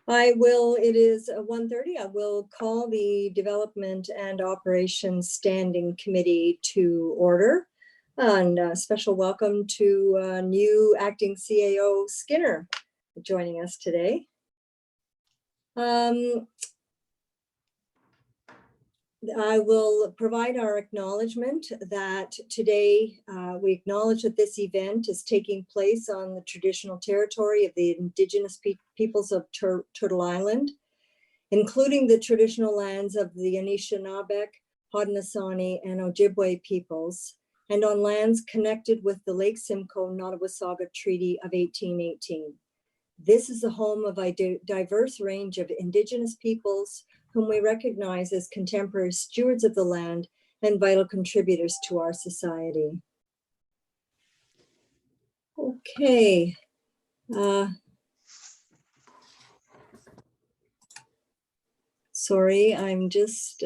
It is 1:30. I will call the Development and Operations Standing Committee to order. And a special welcome to new acting CAO Skinner joining us today. I will provide our acknowledgement that today we acknowledge that this event is taking place on the traditional territory of the Indigenous peoples of Turtle Island, including the traditional lands of the Anishinaabe, Haudenosaunee, and Ojibwe peoples, and on lands connected with the Lake Simcoe Nottawasaga Treaty of 1818. This is the home of a diverse range of Indigenous peoples whom we recognize as contemporary stewards of the land and vital contributors to our society. Okay. Sorry, I'm just,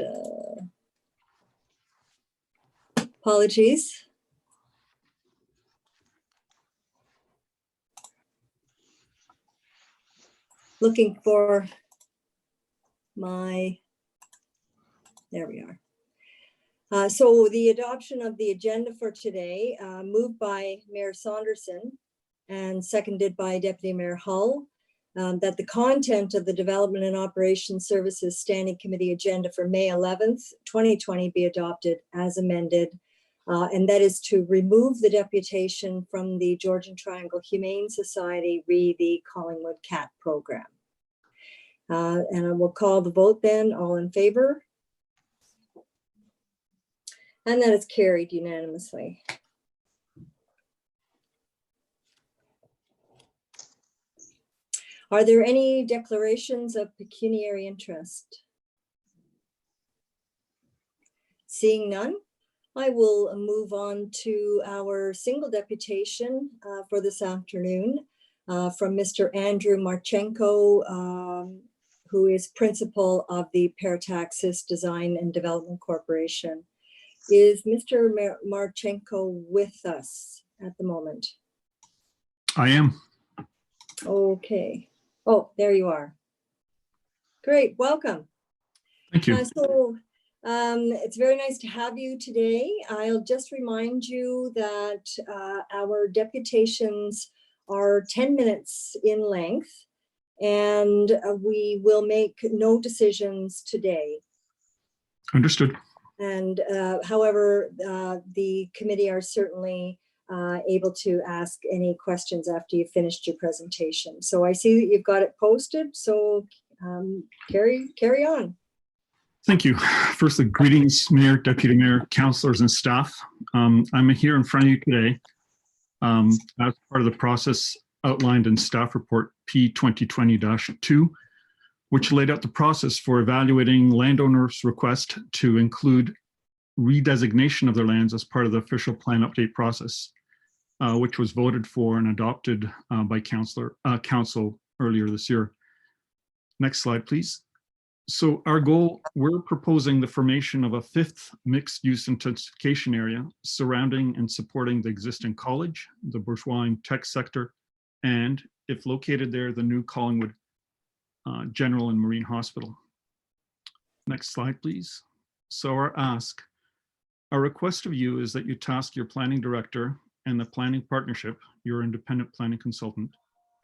apologies. Looking for there we are. So the adoption of the agenda for today, moved by Mayor Saunderson and seconded by Deputy Mayor Hull, that the content of the Development and Operations Services Standing Committee agenda for May 11th, 2020 be adopted as amended. And that is to remove the deputation from the Georgian Triangle Humane Society re the Collingwood CAT program. And I will call the vote then. All in favor? And that is carried unanimously. Are there any declarations of pecuniary interest? Seeing none, I will move on to our single deputation for this afternoon from Mr. Andrew Marchenko, who is principal of the Parataxis Design and Development Corporation. Is Mr. Marchenko with us at the moment? I am. Okay. Oh, there you are. Great, welcome. Thank you. It's very nice to have you today. I'll just remind you that our deputations are 10 minutes in length, and we will make no decisions today. Understood. And however, the committee are certainly able to ask any questions after you've finished your presentation. So I see that you've got it posted, so carry on. Thank you. Firstly, greetings, Mayor, Deputy Mayor, councillors, and staff. I'm here in front of you today as part of the process outlined in staff report P2020-2, which laid out the process for evaluating landowners' request to include redesignation of their lands as part of the official plan update process, which was voted for and adopted by council earlier this year. Next slide, please. So our goal, we're proposing the formation of a 5th mixed-use intensification area surrounding and supporting the existing college, the bourgeois and tech sector, and if located there, the new Collingwood General and Marine Hospital. Next slide, please. So our request of you is that you task your planning director and the planning partnership, your independent planning consultant,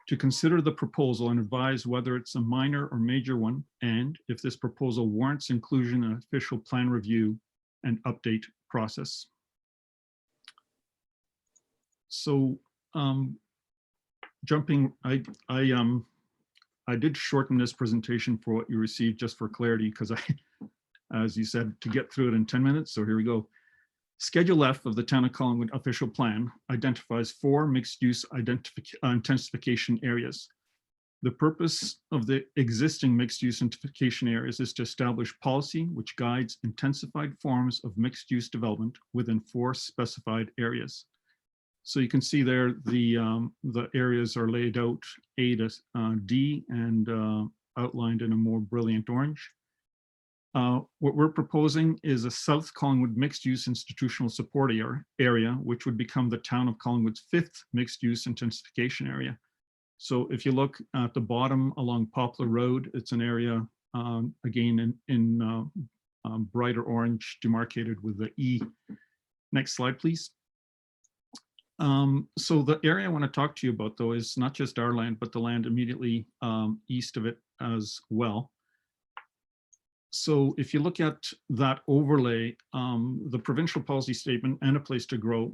to consider the proposal and advise whether it's a minor or major one, and if this proposal warrants inclusion in an official plan review and update process. So I did shorten this presentation for what you received just for clarity, because as you said, to get through it in 10 minutes. So here we go. Schedule F of the Town of Collingwood official plan identifies 4 mixed-use intensification areas. The purpose of the existing mixed-use intensification areas is to establish policy which guides intensified forms of mixed-use development within 4 specified areas. So you can see there the areas are laid out A to D and outlined in a more brilliant orange. What we're proposing is a South Collingwood mixed-use institutional support area, which would become the Town of Collingwood's 5th mixed-use intensification area. So if you look at the bottom along Poplar Road, it's an area, again, in brighter orange demarcated with the E. Next slide, please. So the area I want to talk to you about, though, is not just our land, but the land immediately east of it as well. So if you look at that overlay, the provincial policy statement and a place to grow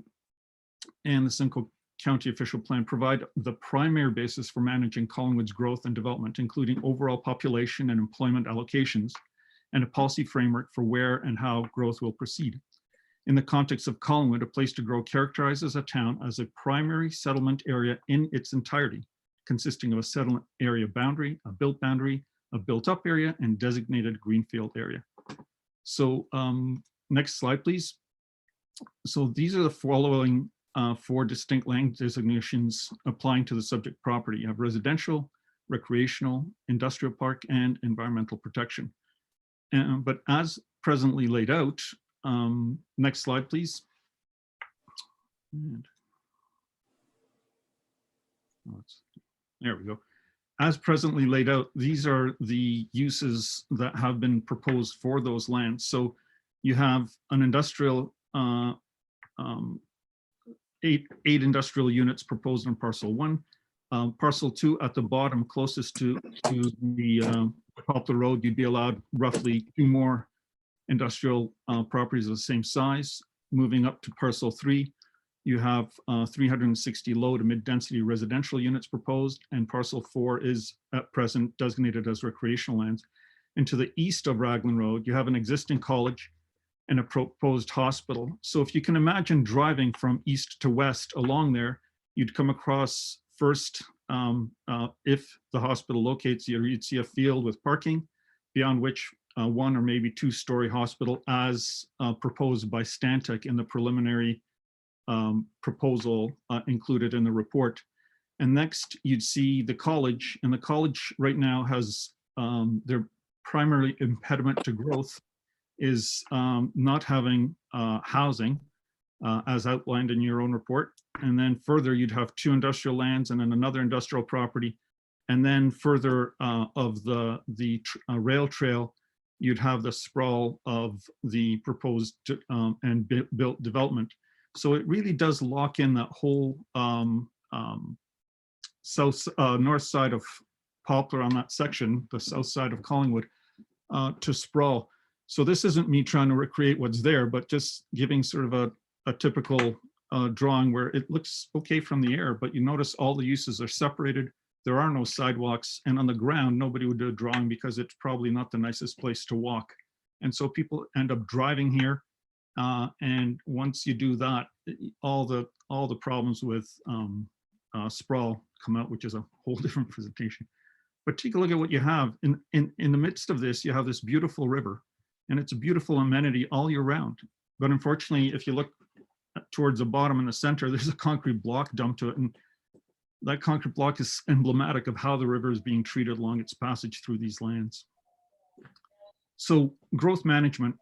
and the Simcoe County official plan provide the primary basis for managing Collingwood's growth and development, including overall population and employment allocations, and a policy framework for where and how growth will proceed. In the context of Collingwood, a place to grow characterizes a town as a primary settlement area in its entirety, consisting of a settlement area boundary, a built-up area, and designated greenfield area. So next slide, please. So these are the following 4 distinct land designations applying to the subject property. You have residential, recreational, industrial park, and environmental protection. But as presently laid out, next slide, please. And, there we go. As presently laid out, these are the uses that have been proposed for those lands. So you have an industrial, 8 industrial units proposed on parcel 1. Parcel 2 at the bottom, closest to the Poplar Road, you'd be allowed roughly 2 more industrial properties of the same size. Moving up to parcel 3, you have 360 low to mid-density residential units proposed, and parcel 4 is at present designated as recreational lands. And to the east of Raglan Road, you have an existing college and a proposed hospital. So if you can imagine driving from east to west along there, you'd come across first, if the hospital locates you, you'd see a field with parking, beyond which 1 or maybe 2-story hospital as proposed by Stantec in the preliminary proposal included in the report. And next you'd see the college, and the college right now has their primary impediment to growth is not having housing as outlined in your own report. And then further, you'd have 2 industrial lands and then another industrial property. And then further of the rail trail, you'd have the sprawl of the proposed and built development. So it really does lock in that whole north side of Poplar on that section, the south side of Collingwood, to sprawl. So this isn't me trying to recreate what's there, but just giving sort of a typical drawing where it looks okay from the air, but you notice all the uses are separated. There are no sidewalks, and on the ground, nobody would do a drawing because it's probably not the nicest place to walk. And so people end up driving here. And once you do that, all the problems with sprawl come out, which is a whole different presentation. But take a look at what you have. In the midst of this, you have this beautiful river, and it's a beautiful amenity all year round. But unfortunately, if you look towards the bottom in the center, there's a concrete block dumped to it. And that concrete block is emblematic of how the river is being treated along its passage through these lands. So growth management,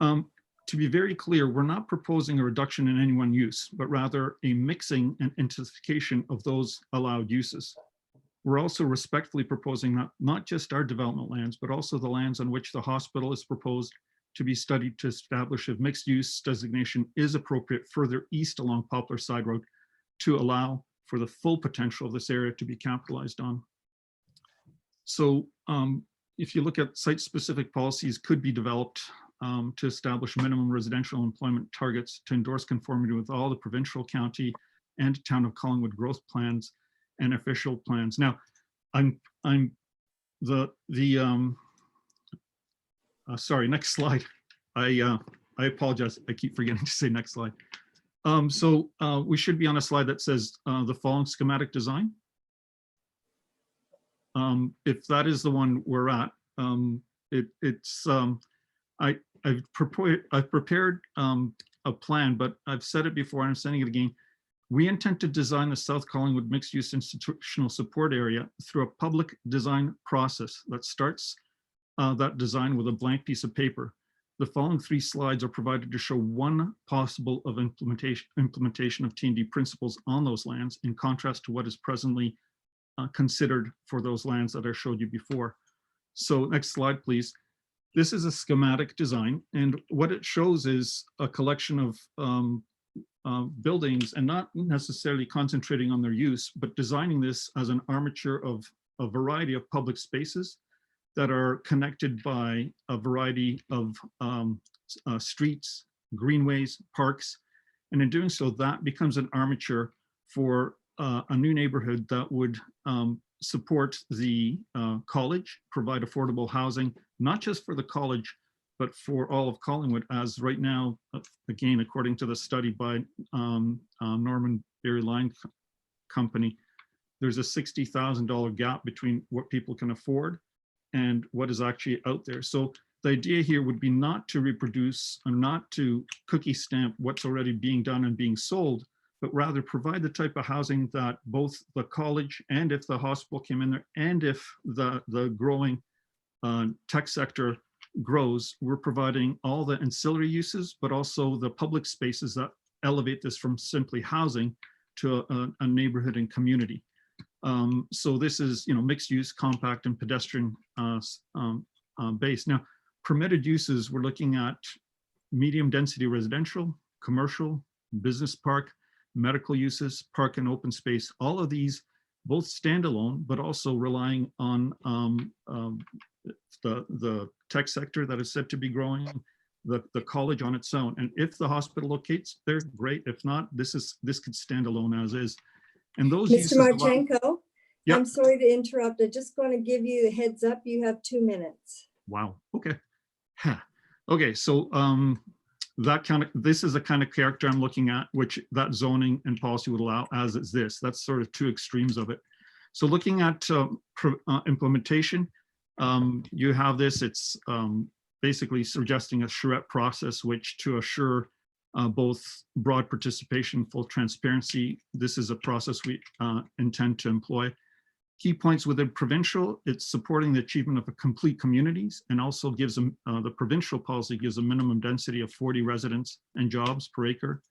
to be very clear, we're not proposing a reduction in any one use, but rather a mixing and intensification of those allowed uses. We're also respectfully proposing that not just our development lands, but also the lands on which the hospital is proposed to be studied to establish if mixed use designation is appropriate further east along Poplar Side Road to allow for the full potential of this area to be capitalized on. So if you look at site-specific policies could be developed to establish minimum residential employment targets to endorse conformity with all the provincial, county, and town of Collingwood growth plans and official plans. Now, sorry, next slide. I apologize. I keep forgetting to say next slide. So we should be on a slide that says the following schematic design. If that is the one we're at, I've prepared a plan, but I've said it before and I'm saying it again. We intend to design the South Collingwood mixed-use institutional support area through a public design process that starts that design with a blank piece of paper. The following 3 slides are provided to show one possible of implementation of T&D principles on those lands in contrast to what is presently considered for those lands that I showed you before. So next slide, please. This is a schematic design, and what it shows is a collection of buildings, and not necessarily concentrating on their use, but designing this as an armature of a variety of public spaces that are connected by a variety of streets, greenways, parks. And in doing so, that becomes an armature for a new neighborhood that would support the college, provide affordable housing, not just for the college, but for all of Collingwood, as right now, again, according to the study by Norman Berry Line Company, there's a $60,000 gap between what people can afford and what is actually out there. So the idea here would be not to reproduce or not to cookie stamp what's already being done and being sold, but rather provide the type of housing that both the college, and if the hospital came in there, and if the growing tech sector grows, we're providing all the ancillary uses, but also the public spaces that elevate this from simply housing to a neighborhood and community. So this is, mixed use, compact, and pedestrian based. Now, permitted uses, we're looking at medium density residential, commercial, business park, medical uses, park and open space. All of these both standalone, but also relying on the tech sector that is said to be growing, the college on its own. And if the hospital locates there, great. If not, this could stand alone as is. And those Mr. Marchenko, Yep. I'm sorry to interrupt. I'm just going to give you a heads up. You have 2 minutes. Wow. Okay. Okay. So this is the kind of character I'm looking at, which that zoning and policy would allow, as is this. That's sort of two extremes of it. So looking at implementation, you have this. It's basically suggesting a charrette process, which to assure both broad participation, full transparency. This is a process we intend to employ. Key points within provincial, it's supporting the achievement of a complete communities, and also gives them, the provincial policy gives a minimum density of 40 residents and jobs per acre.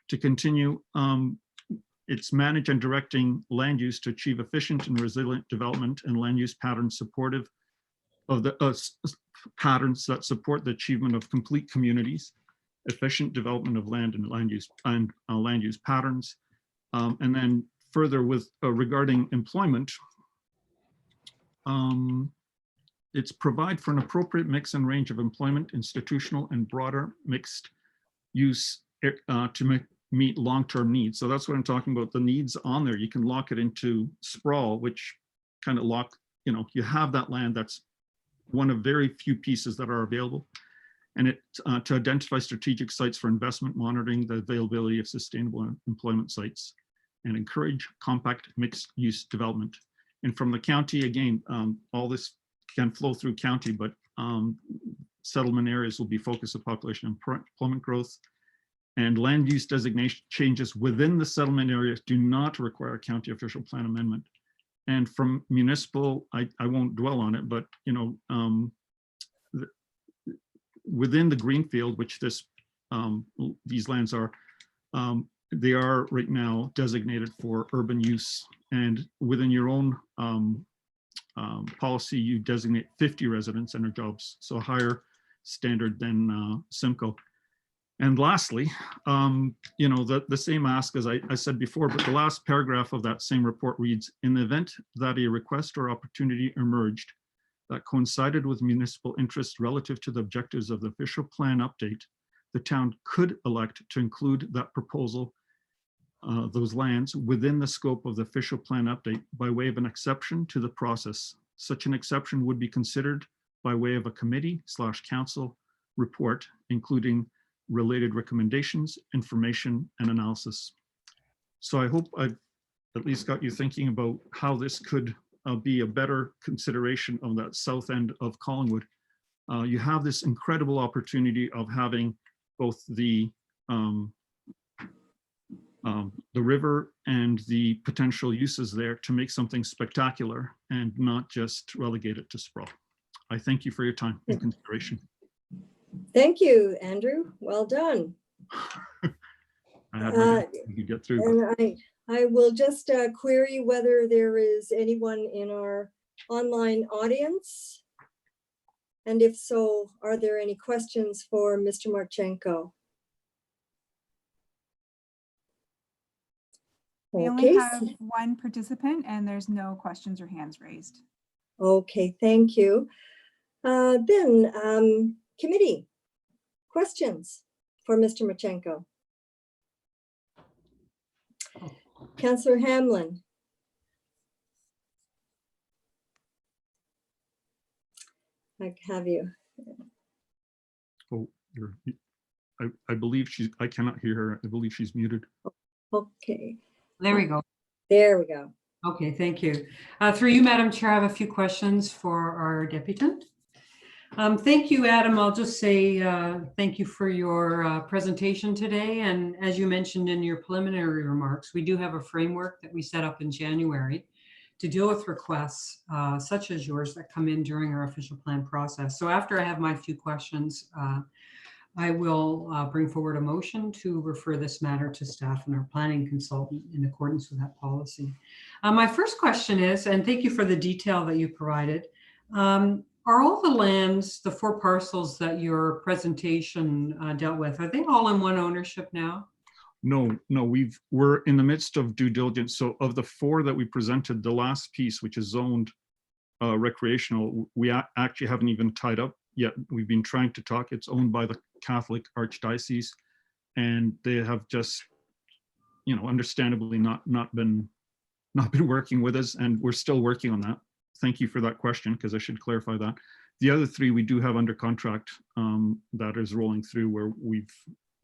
To continue, it's manage and directing land use to achieve efficient and resilient development and land use patterns supportive of the patterns that support the achievement of complete communities, efficient development of land and land use patterns. And then further with regarding employment, it's provide for an appropriate mix and range of employment, institutional and broader mixed use to meet long-term needs. So that's what I'm talking about, the needs on there. You can lock it into sprawl, which kind of you have that land that's one of very few pieces that are available. And it to identify strategic sites for investment, monitoring the availability of sustainable employment sites, and encourage compact mixed use development. And from the county, again, all this can flow through county, but settlement areas will be focus of population and employment growth. And land use designation changes within the settlement areas do not require a county official plan amendment. And from municipal, I won't dwell on it, but within the greenfield, which these lands are, they are right now designated for urban use. And within your own policy, you designate 50 residents and their jobs, so a higher standard than Simcoe. And lastly, the same ask as I said before, but the last paragraph of that same report reads, in the event that a request or opportunity emerged that coincided with municipal interest relative to the objectives of the official plan update, the town could elect to include that proposal, those lands, within the scope of the official plan update by way of an exception to the process. Such an exception would be considered by way of a committee/council report, including related recommendations, information, and analysis. So I hope I've at least got you thinking about how this could be a better consideration of that south end of Collingwood. You have this incredible opportunity of having both the river and the potential uses there to make something spectacular and not just relegate it to sprawl. I thank you for your time and consideration. Thank you, Andrew. Well done. I had my to get through. And I will just query whether there is anyone in our online audience. And if so, are there any questions for Mr. Marchenko? We only Okay, have one participant and there's no questions or hands raised. okay, thank you. Then committee, questions for Mr. Marchenko? Councillor Hamlin. I have you. Oh, I believe I cannot hear her. I believe she's muted. Okay. There we go. There we go. Okay, thank you. Through you, Madam Chair, I have a few questions for our deputant. Thank you, Adam. I'll just say thank you for your presentation today. And as you mentioned in your preliminary remarks, we do have a framework that we set up in January to deal with requests such as yours that come in during our official plan process. So after I have my few questions, I will bring forward a motion to refer this matter to staff and our planning consultant in accordance with that policy. My first question is, and thank you for the detail that you provided, are all the lands, the 4 parcels that your presentation dealt with, are they all in one ownership now? No, we're in the midst of due diligence. So of the 4 that we presented, the last piece, which is zoned recreational, we actually haven't even tied up yet. We've been trying to talk. It's owned by the Catholic Archdiocese, and they have just, understandably not been working with us, and we're still working on that. Thank you for that question, because I should clarify that. The other 3 we do have under contract that is rolling through, where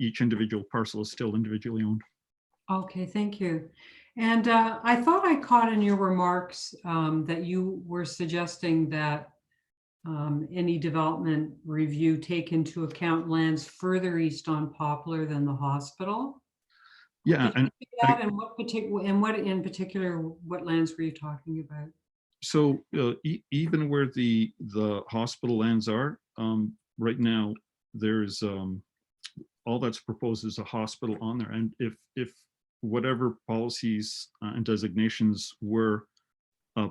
each individual parcel is still individually owned. Okay, thank you. And I thought I caught in your remarks that you were suggesting that any development review take into account lands further east on Poplar than the hospital. Yeah, and what in particular, what lands were you talking about? So even where the hospital lands are right now, there's all that's proposed is a hospital on there. And if whatever policies and designations were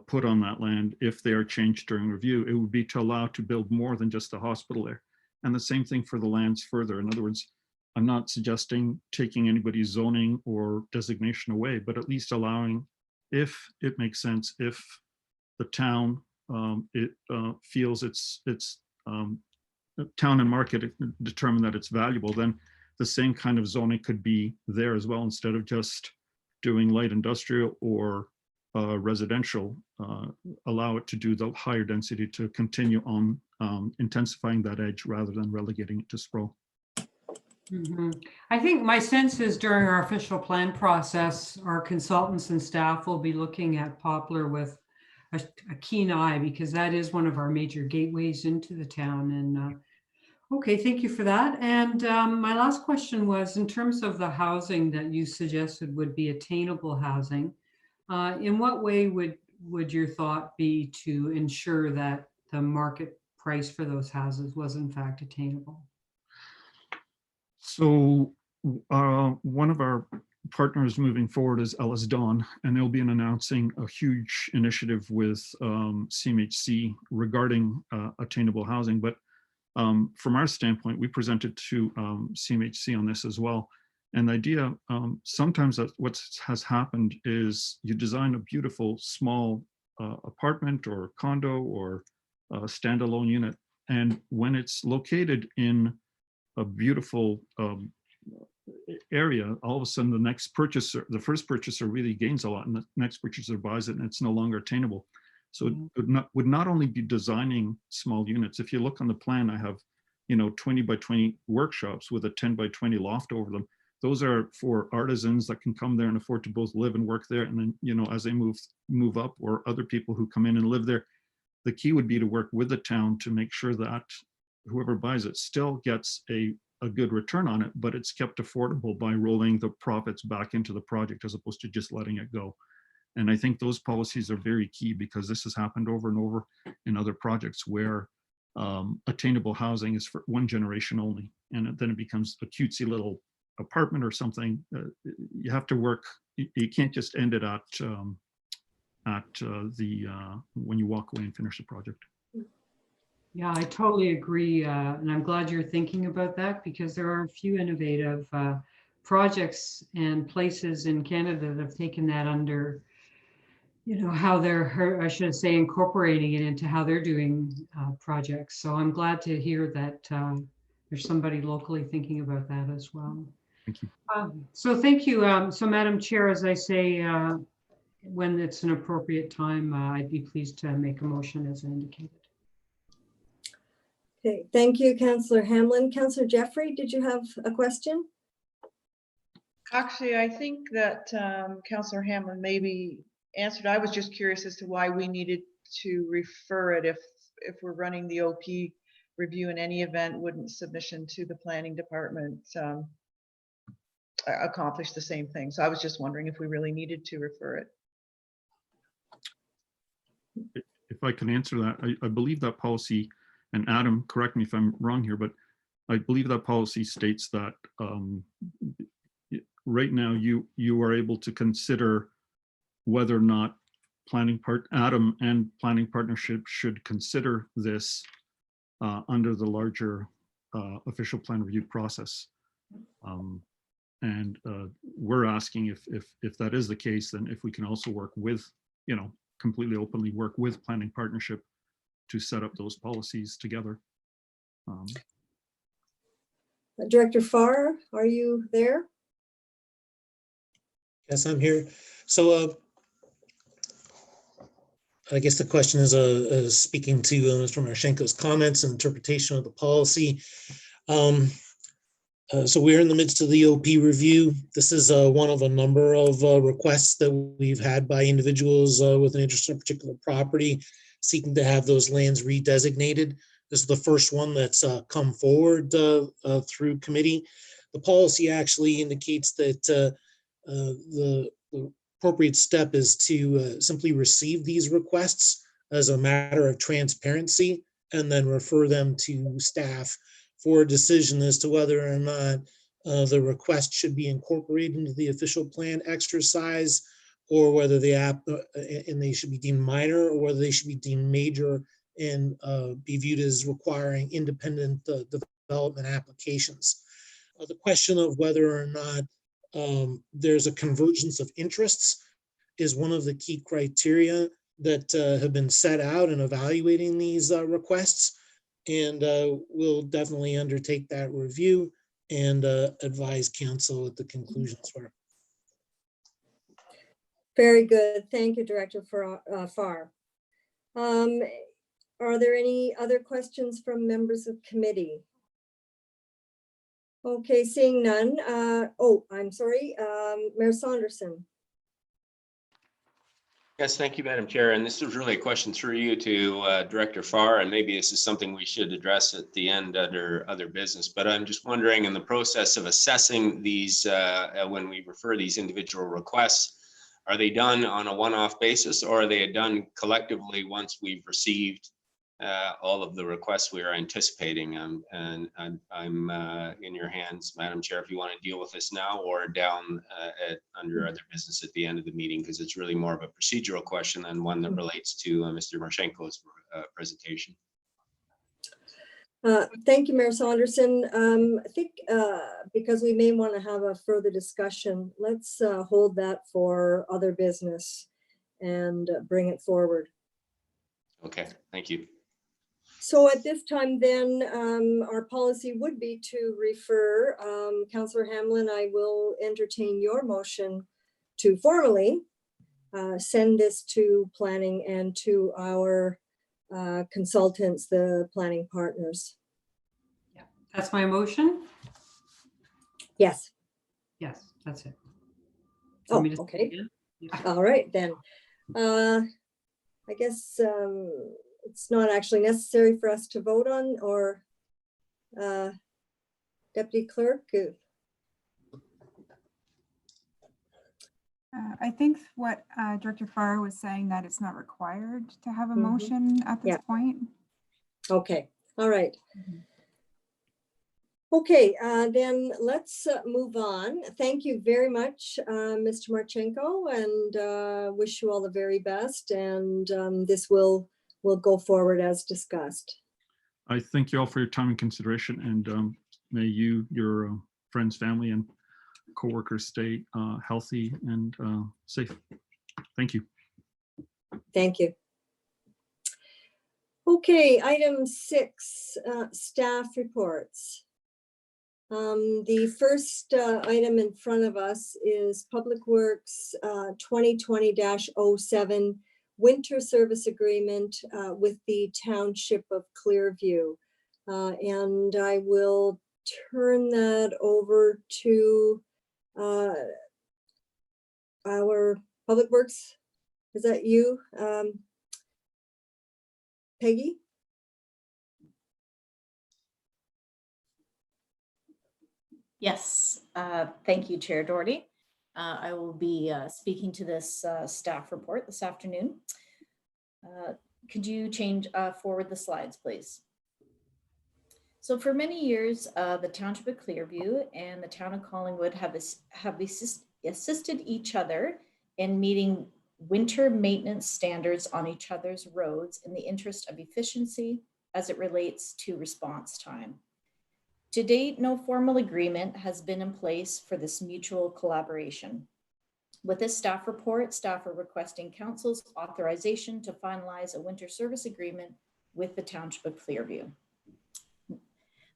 put on that land, if they are changed during review, it would be to allow to build more than just a hospital there. And the same thing for the lands further. In other words, I'm not suggesting taking anybody's zoning or designation away, but at least allowing, if it makes sense, if the town feels its town and market determine that it's valuable, then the same kind of zoning could be there as well, instead of just doing light industrial or residential. Allow it to do the higher density to continue on intensifying that edge rather than relegating it to sprawl. Mm-hmm. I think my sense is during our official plan process, our consultants and staff will be looking at Poplar with a keen eye, because that is one of our major gateways into the town. And okay, thank you for that. And my last question was, in terms of the housing that you suggested would be attainable housing, in what way would your thought be to ensure that the market price for those houses was in fact attainable? So one of our partners moving forward is Ellis Dawn, and they'll be announcing a huge initiative with CMHC regarding attainable housing. But from our standpoint, we presented to CMHC on this as well. And the idea, sometimes that what has happened is you design a beautiful small apartment or condo or standalone unit, and when it's located in a beautiful area, all of a sudden the first purchaser really gains a lot, and the next purchaser buys it, and it's no longer attainable. So it would not only be designing small units. If you look on the plan, I have 20 by 20 workshops with a 10 by 20 loft over them. Those are for artisans that can come there and afford to both live and work there. And then, as they move up, or other people who come in and live there, the key would be to work with the town to make sure that whoever buys it still gets a good return on it, but it's kept affordable by rolling the profits back into the project as opposed to just letting it go. And I think those policies are very key, because this has happened over and over in other projects where attainable housing is for one generation only, and then it becomes a cutesy little apartment or something. You have to work you can't just end it at when you walk away and finish the project. Yeah, I totally agree. And I'm glad you're thinking about that, because there are a few innovative projects and places in Canada that have taken that under, how they're, I should say, incorporating it into how they're doing projects. So I'm glad to hear that there's somebody locally thinking about that as well. Thank you. So thank you. So Madam Chair, as I say, when it's an appropriate time, I'd be pleased to make a motion as indicated. Okay, thank you, Councillor Hamlin. Councillor Jeffrey, did you have a question? Actually, I think that Councillor Hamlin maybe answered. I was just curious as to why we needed to refer it if we're running the OP review in any event. Wouldn't submission to the planning department accomplish the same thing? So I was just wondering if we really needed to refer it. If I can answer that, I believe that policy, and Adam, correct me if I'm wrong here, but I believe that policy states that right now you are able to consider whether or not Adam and planning partnership should consider this under the larger official plan review process. And we're asking if that is the case, then if we can also work with, completely openly work with planning partnership to set up those policies together. Director Farr, are you there? Yes, I'm here. So I guess the question is speaking to Mr. Marchenko's comments and interpretation of the policy. So we're in the midst of the OP review. This is one of a number of requests that we've had by individuals with an interest in a particular property seeking to have those lands redesignated. This is the first one that's come forward through committee. The policy actually indicates that the appropriate step is to simply receive these requests as a matter of transparency and then refer them to staff for a decision as to whether or not the request should be incorporated into the official plan exercise, or whether they should be deemed minor, or whether they should be deemed major and be viewed as requiring independent development applications. The question of whether or not there's a convergence of interests is one of the key criteria that have been set out in evaluating these requests. And we'll definitely undertake that review and advise council at the conclusions for. Very good. Thank you, Director Farr. Are there any other questions from members of committee? Okay, seeing none. Oh, I'm sorry, Mayor Saunderson. Yes, thank you, Madam Chair. And this is really a question through you to Director Farr, and maybe this is something we should address at the end under other business. But I'm just wondering, in the process of assessing these, when we refer these individual requests, are they done on a one-off basis, or are they done collectively once we've received all of the requests we are anticipating? And I'm in your hands, Madam Chair, if you want to deal with this now or down under other business at the end of the meeting, because it's really more of a procedural question than one that relates to Mr. Marchenko's presentation. Thank you, Mayor Saunderson. I think because we may want to have a further discussion, let's hold that for other business and bring it forward. Okay, thank you. So at this time then, our policy would be to refer, Councillor Hamlin, I will entertain your motion to formally send this to planning and to our consultants, the planning partners. Yeah, that's my motion. Yes. Yes, that's it. Oh, Want me to say okay. again? Yeah. All right, then. I guess it's not actually necessary for us to vote on, or Deputy Clerk? I think what Director Farr was saying, that it's not required to have a Mhm. motion at this Yeah. point. Okay, all right. Okay, then let's move on. Thank you very much, Mr. Marchenko, and wish you all the very best. And this will go forward as discussed. I thank you all for your time and consideration, and may you, your friends, family, and coworkers stay healthy and safe. Thank you. Thank you. Okay, item 6, staff reports. The first item in front of us is Public Works 2020-07 Winter Service Agreement with the Township of Clearview. And I will turn that over to our Public Works. Is that you, Peggy? Yes, thank you, Chair Doherty. I will be speaking to this staff report this afternoon. Could you forward the slides, please? So for many years, the Township of Clearview and the Town of Collingwood have assisted each other in meeting winter maintenance standards on each other's roads in the interest of efficiency as it relates to response time. To date, no formal agreement has been in place for this mutual collaboration. With this staff report, staff are requesting Council's authorization to finalize a winter service agreement with the Township of Clearview.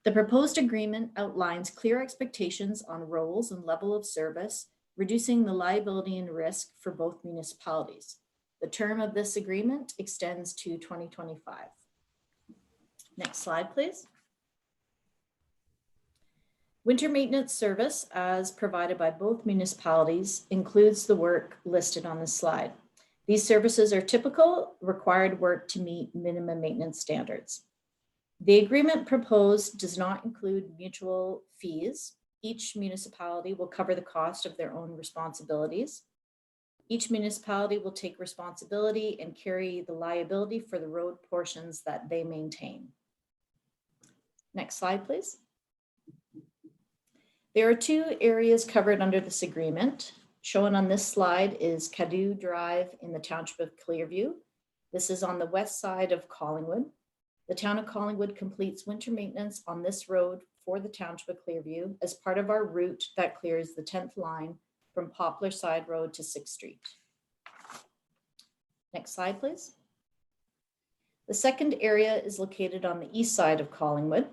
The proposed agreement outlines clear expectations on roles and level of service, reducing the liability and risk for both municipalities. The term of this agreement extends to 2025. Next slide, please. Winter maintenance service, as provided by both municipalities, includes the work listed on this slide. These services are typical required work to meet minimum maintenance standards. The agreement proposed does not include mutual fees. Each municipality will cover the cost of their own responsibilities. Each municipality will take responsibility and carry the liability for the road portions that they maintain. Next slide, please. There are 2 areas covered under this agreement. Shown on this slide is Caddo Drive in the Township of Clearview. This is on the west side of Collingwood. The Town of Collingwood completes winter maintenance on this road for the Township of Clearview as part of our route that clears the 10th line from Poplar Side Road to 6th Street. Next slide, please. The second area is located on the east side of Collingwood.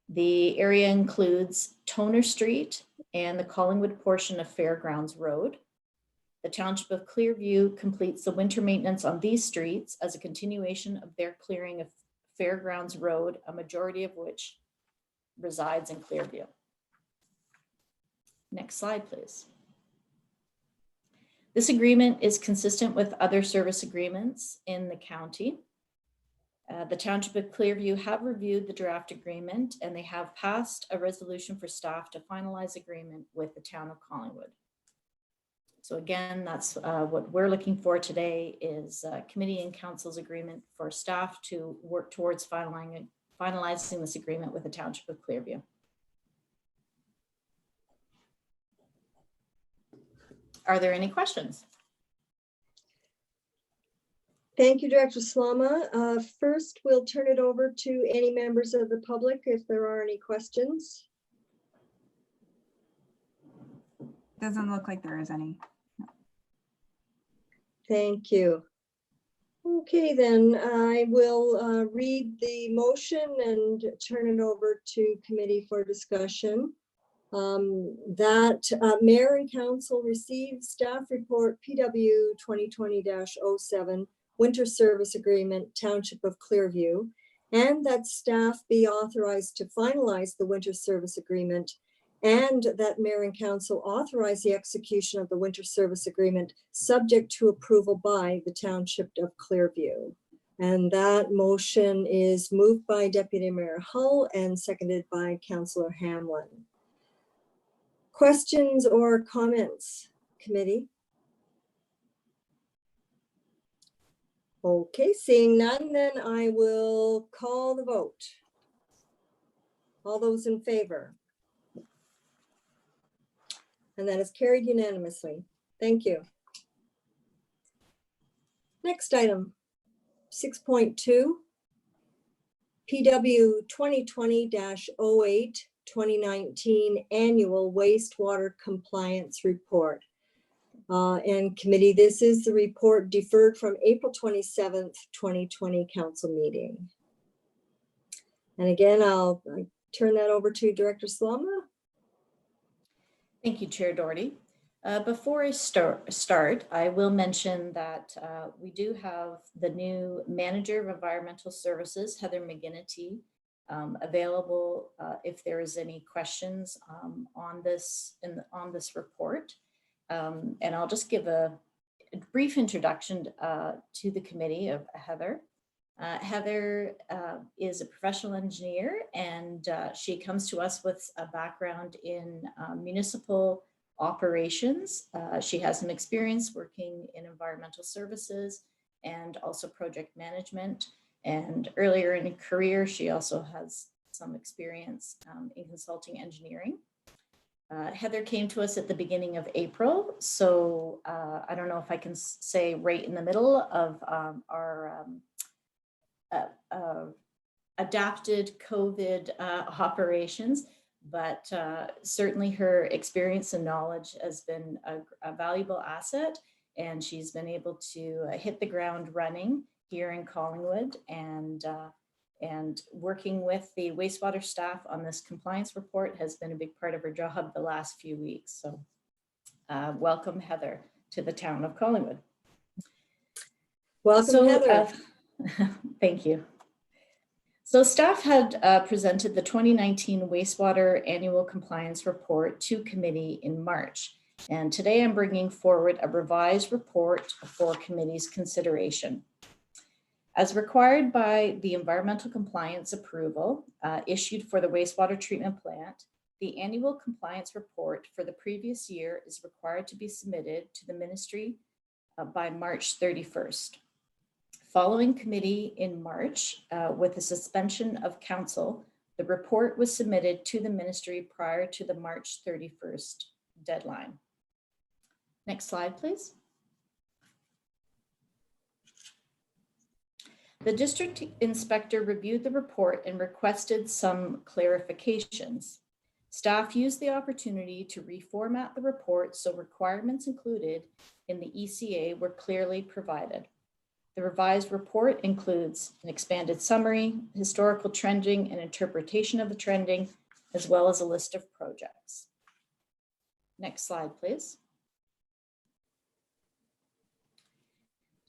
The area includes Toner Street and the Collingwood portion of Fairgrounds Road. The Township of Clearview completes the winter maintenance on these streets as a continuation of their clearing of Fairgrounds Road, a majority of which resides in Clearview. Next slide, please. This agreement is consistent with other service agreements in the county. The Township of Clearview have reviewed the draft agreement and they have passed a resolution for staff to finalize agreement with the Town of Collingwood. So again, that's what we're looking for today is committee and council's agreement for staff to work towards finalizing this agreement with the Township of Clearview. Are there any questions? Thank you, Director Slama. First, we'll turn it over to any members of the public if there are any questions. Doesn't look like there is any. Thank you. Okay, then I will read the motion and turn it over to committee for discussion. That Mayor and Council receive staff report PW 2020-07 Winter Service Agreement Township of Clearview, and that staff be authorized to finalize the Winter Service Agreement, and that Mayor and Council authorize the execution of the Winter Service Agreement subject to approval by the Township of Clearview. And that motion is moved by Deputy Mayor Hull and seconded by Councillor Hamlin. Questions or comments, committee? Okay, seeing none, then I will call the vote. All those in favor? And that is carried unanimously. Thank you. Next item, 6.2, PW 2020-08, 2019 Annual Wastewater Compliance Report. And committee, this is the report deferred from April 27th, 2020 council meeting. And again, I'll turn that over to Director Slama. Thank you, Chair Doherty. Before I start, I will mention that we do have the new Manager of Environmental Services, Heather McGinnity, available if there is any questions on this report. And I'll just give a brief introduction to the committee of Heather. Heather is a professional engineer, and she comes to us with a background in municipal operations. She has some experience working in environmental services and also project management. And earlier in her career, she also has some experience in consulting engineering. Heather came to us at the beginning of April. So I don't know if I can say right in the middle of our adapted COVID operations, but certainly her experience and knowledge has been a valuable asset, and she's been able to hit the ground running here in Collingwood, and working with the wastewater staff on this compliance report has been a big part of her job the last few weeks. So welcome, Heather, to the town of Collingwood. Welcome, Heather. Thank you. So staff had presented the 2019 Wastewater Annual Compliance Report to committee in March. And today I'm bringing forward a revised report for committee's consideration. As required by the environmental compliance approval issued for the wastewater treatment plant, the annual compliance report for the previous year is required to be submitted to the ministry by March 31st. Following committee in March, with a suspension of council, the report was submitted to the ministry prior to the March 31st deadline. Next slide, please. The district inspector reviewed the report and requested some clarifications. Staff used the opportunity to reformat the report so requirements included in the ECA were clearly provided. The revised report includes an expanded summary, historical trending and interpretation of the trending, as well as a list of projects. Next slide, please.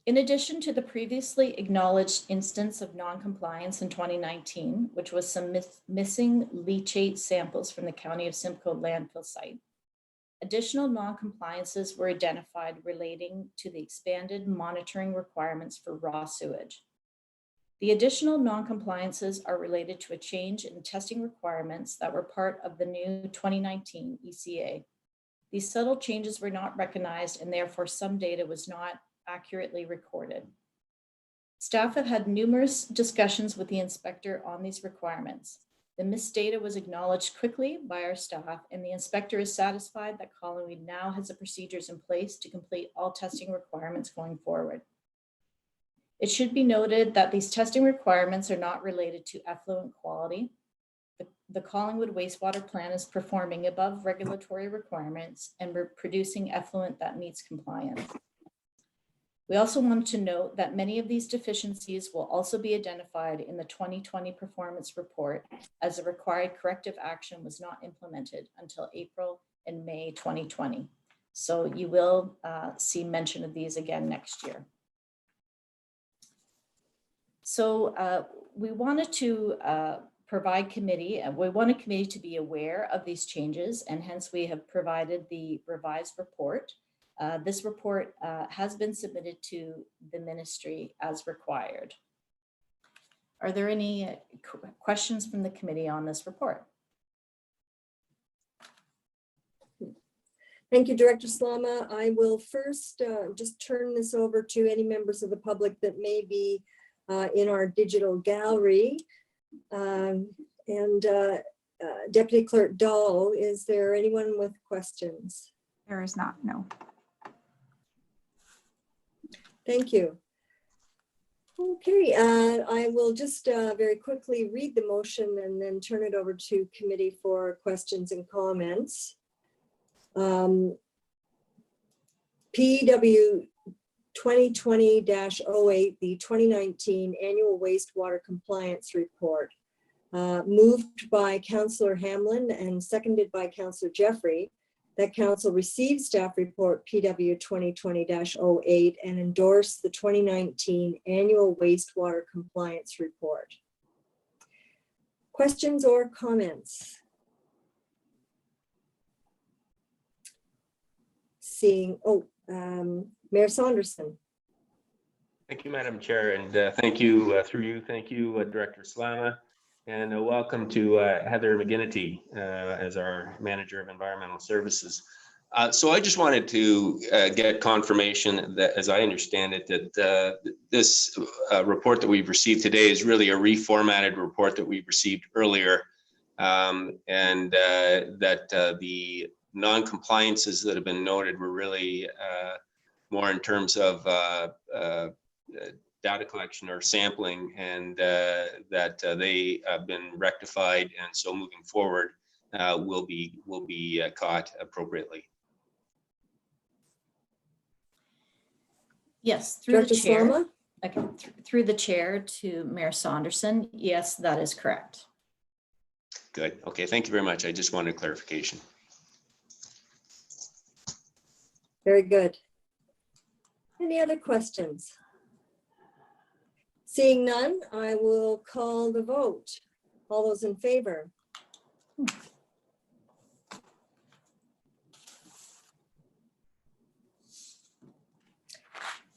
In addition to the previously acknowledged instance of non-compliance in 2019, which was some missing leachate samples from the County of Simcoe landfill site, additional non-compliances were identified relating to the expanded monitoring requirements for raw sewage. The additional non-compliances are related to a change in testing requirements that were part of the new 2019 ECA. These subtle changes were not recognized, and therefore some data was not accurately recorded. Staff have had numerous discussions with the inspector on these requirements. The missed data was acknowledged quickly by our staff, and the inspector is satisfied that Collingwood now has the procedures in place to complete all testing requirements going forward. It should be noted that these testing requirements are not related to effluent quality. The Collingwood wastewater plant is performing above regulatory requirements, and we're producing effluent that meets compliance. We also want to note that many of these deficiencies will also be identified in the 2020 performance report, as the required corrective action was not implemented until April and May 2020. So you will see mention of these again next year. So we wanted to provide committee, we want a committee to be aware of these changes, and hence we have provided the revised report. This report has been submitted to the ministry as required. Are there any questions from the committee on this report? Thank you, Director Slama. I will first just turn this over to any members of the public that may be in our digital gallery. Deputy Clerk Dahl, is there anyone with questions? There is not, no. Thank you. Okay, I will just very quickly read the motion and then turn it over to committee for questions and comments. PW 2020-08, the 2019 Annual Wastewater Compliance Report, moved by Councillor Hamlin and seconded by Councillor Jeffrey, that council received staff report PW 2020-08 and endorsed the 2019 Annual Wastewater Compliance Report. Questions or comments? Seeing, Mayor Saunderson. Thank you, Madam Chair, and thank you, through you, thank you, Director Slama, and welcome to Heather McGinnity as our Manager of Environmental Services. So I just wanted to get confirmation that, as I understand it, that this report that we've received today is really a reformatted report that we received earlier, and that the non-compliances that have been noted were really more in terms of data collection or sampling, and that they have been rectified, and so moving forward will be caught appropriately. Yes, through the Director chair. Slama? Okay, through the chair to Mayor Saunderson. Yes, that is correct. Good. Okay, thank you very much. I just wanted clarification. Very good. Any other questions? Seeing none, I will call the vote. All those in favor?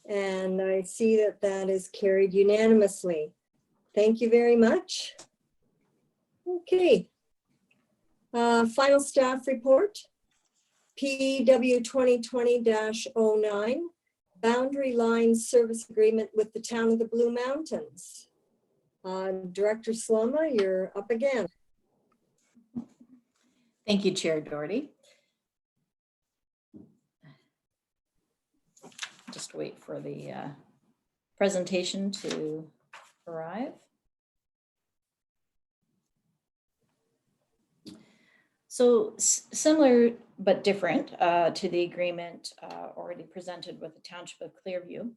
And I see that that is carried unanimously. Thank you very much. Okay. Final staff report. PW 2020-09, Boundary Line Service Agreement with the Town of the Blue Mountains. Director Slama, you're up again. Thank you, Chair Doherty. Just wait for the presentation to arrive. So similar but different to the agreement already presented with the Township of Clearview.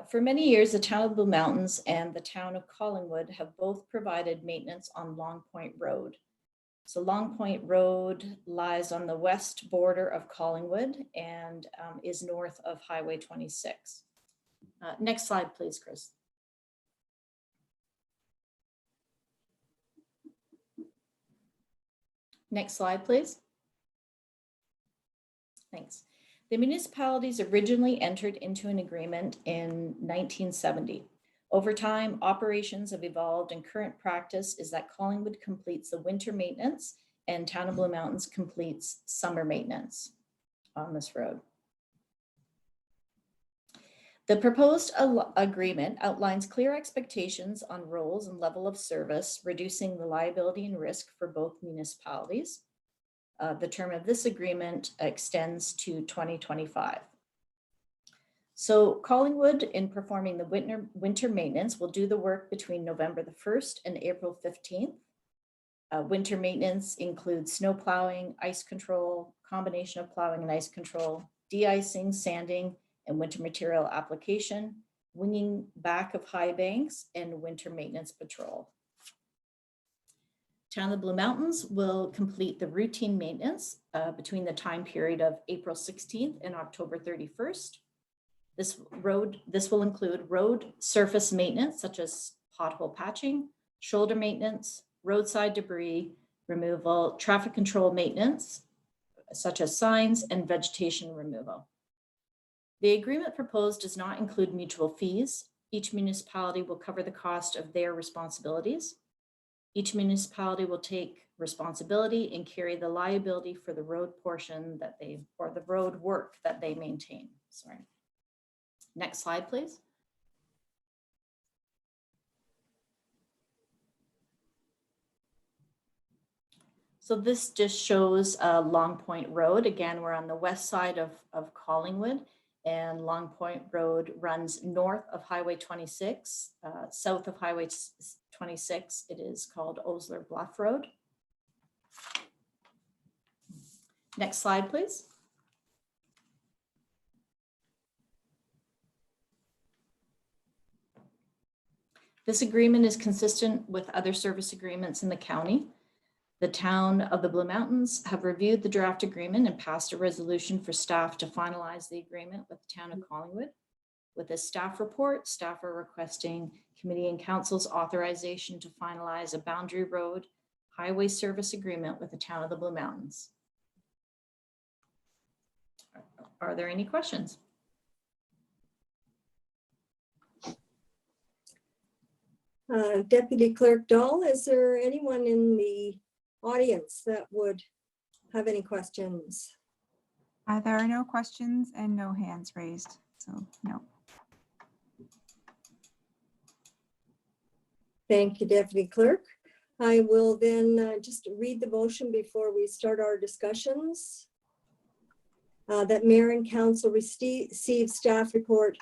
For many years, the Town of Blue Mountains and the Town of Collingwood have both provided maintenance on Long Point Road. So Long Point Road lies on the west border of Collingwood and is north of Highway 26. Next slide, please, Chris. Next slide, please. Thanks. The municipalities originally entered into an agreement in 1970. Over time, operations have evolved, and current practice is that Collingwood completes the winter maintenance and Town of Blue Mountains completes summer maintenance on this road. The proposed agreement outlines clear expectations on roles and level of service, reducing the liability and risk for both municipalities. The term of this agreement extends to 2025. So Collingwood, in performing the winter maintenance, will do the work between November the 1st and April 15th. Winter maintenance includes snow plowing, ice control, combination of plowing and ice control, de-icing, sanding, and winter material application, winging back of high banks, and winter maintenance patrol. Town of the Blue Mountains will complete the routine maintenance between the time period of April 16th and October 31st. This will include road surface maintenance, such as pothole patching, shoulder maintenance, roadside debris removal, traffic control maintenance, such as signs, and vegetation removal. The agreement proposed does not include mutual fees. Each municipality will cover the cost of their responsibilities. Each municipality will take responsibility and carry the liability for the road portion that or the road work that they maintain. Sorry. Next slide, please. So this just shows Long Point Road. Again, we're on the west side of Collingwood, and Long Point Road runs north of Highway 26, south of Highway 26. It is called Osler Bluff Road. Next slide, please. This agreement is consistent with other service agreements in the county. The town of the Blue Mountains have reviewed the draft agreement and passed a resolution for staff to finalize the agreement with the town of Collingwood. With this staff report, staff are requesting committee and council's authorization to finalize a boundary road highway service agreement with the town of the Blue Mountains. Are there any questions? Deputy Clerk Dahl, is there anyone in the audience that would have any questions? There are no questions and no hands raised, so no. Thank you, Deputy Clerk. I will then just read the motion before we start our discussions. That Mayor and Council receive staff report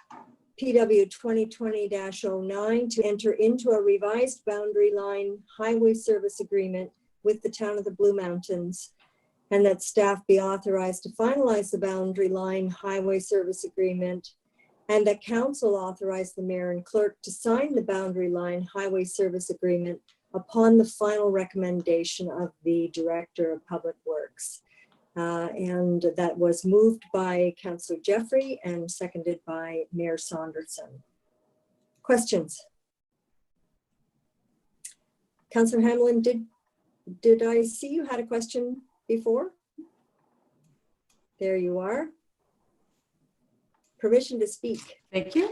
PW 2020-09 to enter into a revised boundary line highway service agreement with the town of the Blue Mountains, and that staff be authorized to finalize the boundary line highway service agreement, and that council authorize the mayor and clerk to sign the boundary line highway service agreement upon the final recommendation of the Director of Public Works. And that was moved by Councillor Jeffrey and seconded by Mayor Saunderson. Questions? Councillor Hamlin, did I see you had a question before? There you are. Permission to speak. Thank you.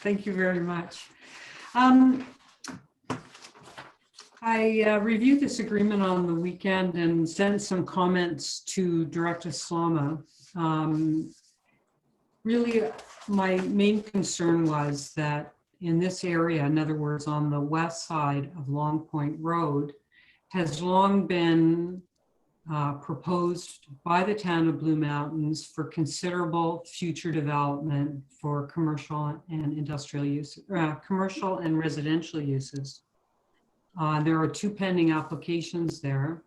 Thank you very much. I reviewed this agreement on the weekend and sent some comments to Director Slama. Really, my main concern was that in this area, in other words, on the west side of Long Point Road, has long been proposed by the town of Blue Mountains for considerable future development for commercial and industrial use, commercial and residential uses. There are two pending applications there,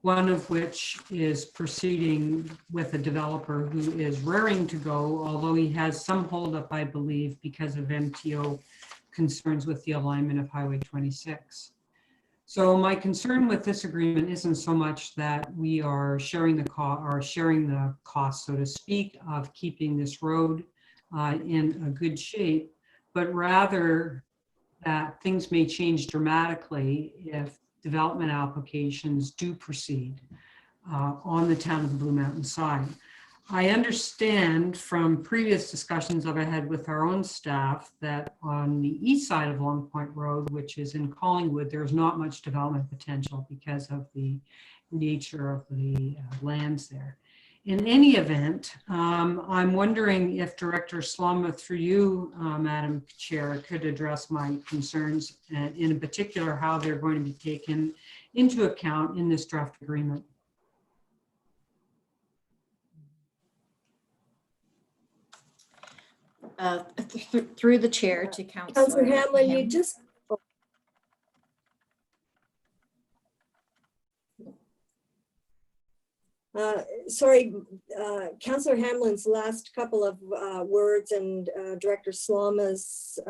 one of which is proceeding with a developer who is raring to go, although he has some holdup, I believe, because of MTO concerns with the alignment of Highway 26. So my concern with this agreement isn't so much that we are sharing the cost, so to speak, of keeping this road in a good shape, but rather that things may change dramatically if development applications do proceed on the town of the Blue Mountain side. I understand from previous discussions I've had with our own staff that on the east side of Long Point Road, which is in Collingwood, there's not much development potential because of the nature of the lands there. In any event, I'm wondering if Director Slama, through you, Madam Chair, could address my concerns, and in particular, how they're going to be taken into account in this draft agreement. Through the chair to Councillor Councillor Hamlin, you just. Sorry, Councillor Hamlin's last couple of words and Director Slama's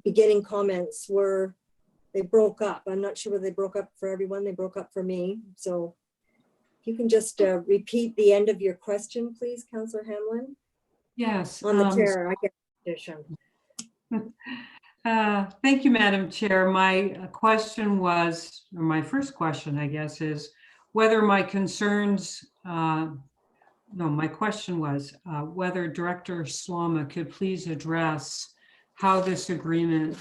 beginning comments they broke up. I'm not sure whether they broke up for everyone. They broke up for me. So if you can just repeat the end of your question, please, Councillor Hamlin. Yes. On the chair, I get the petition. Thank you, Madam Chair. My question was, or my first question, I guess, is whether my concerns, my question was whether Director Slama could please address how this agreement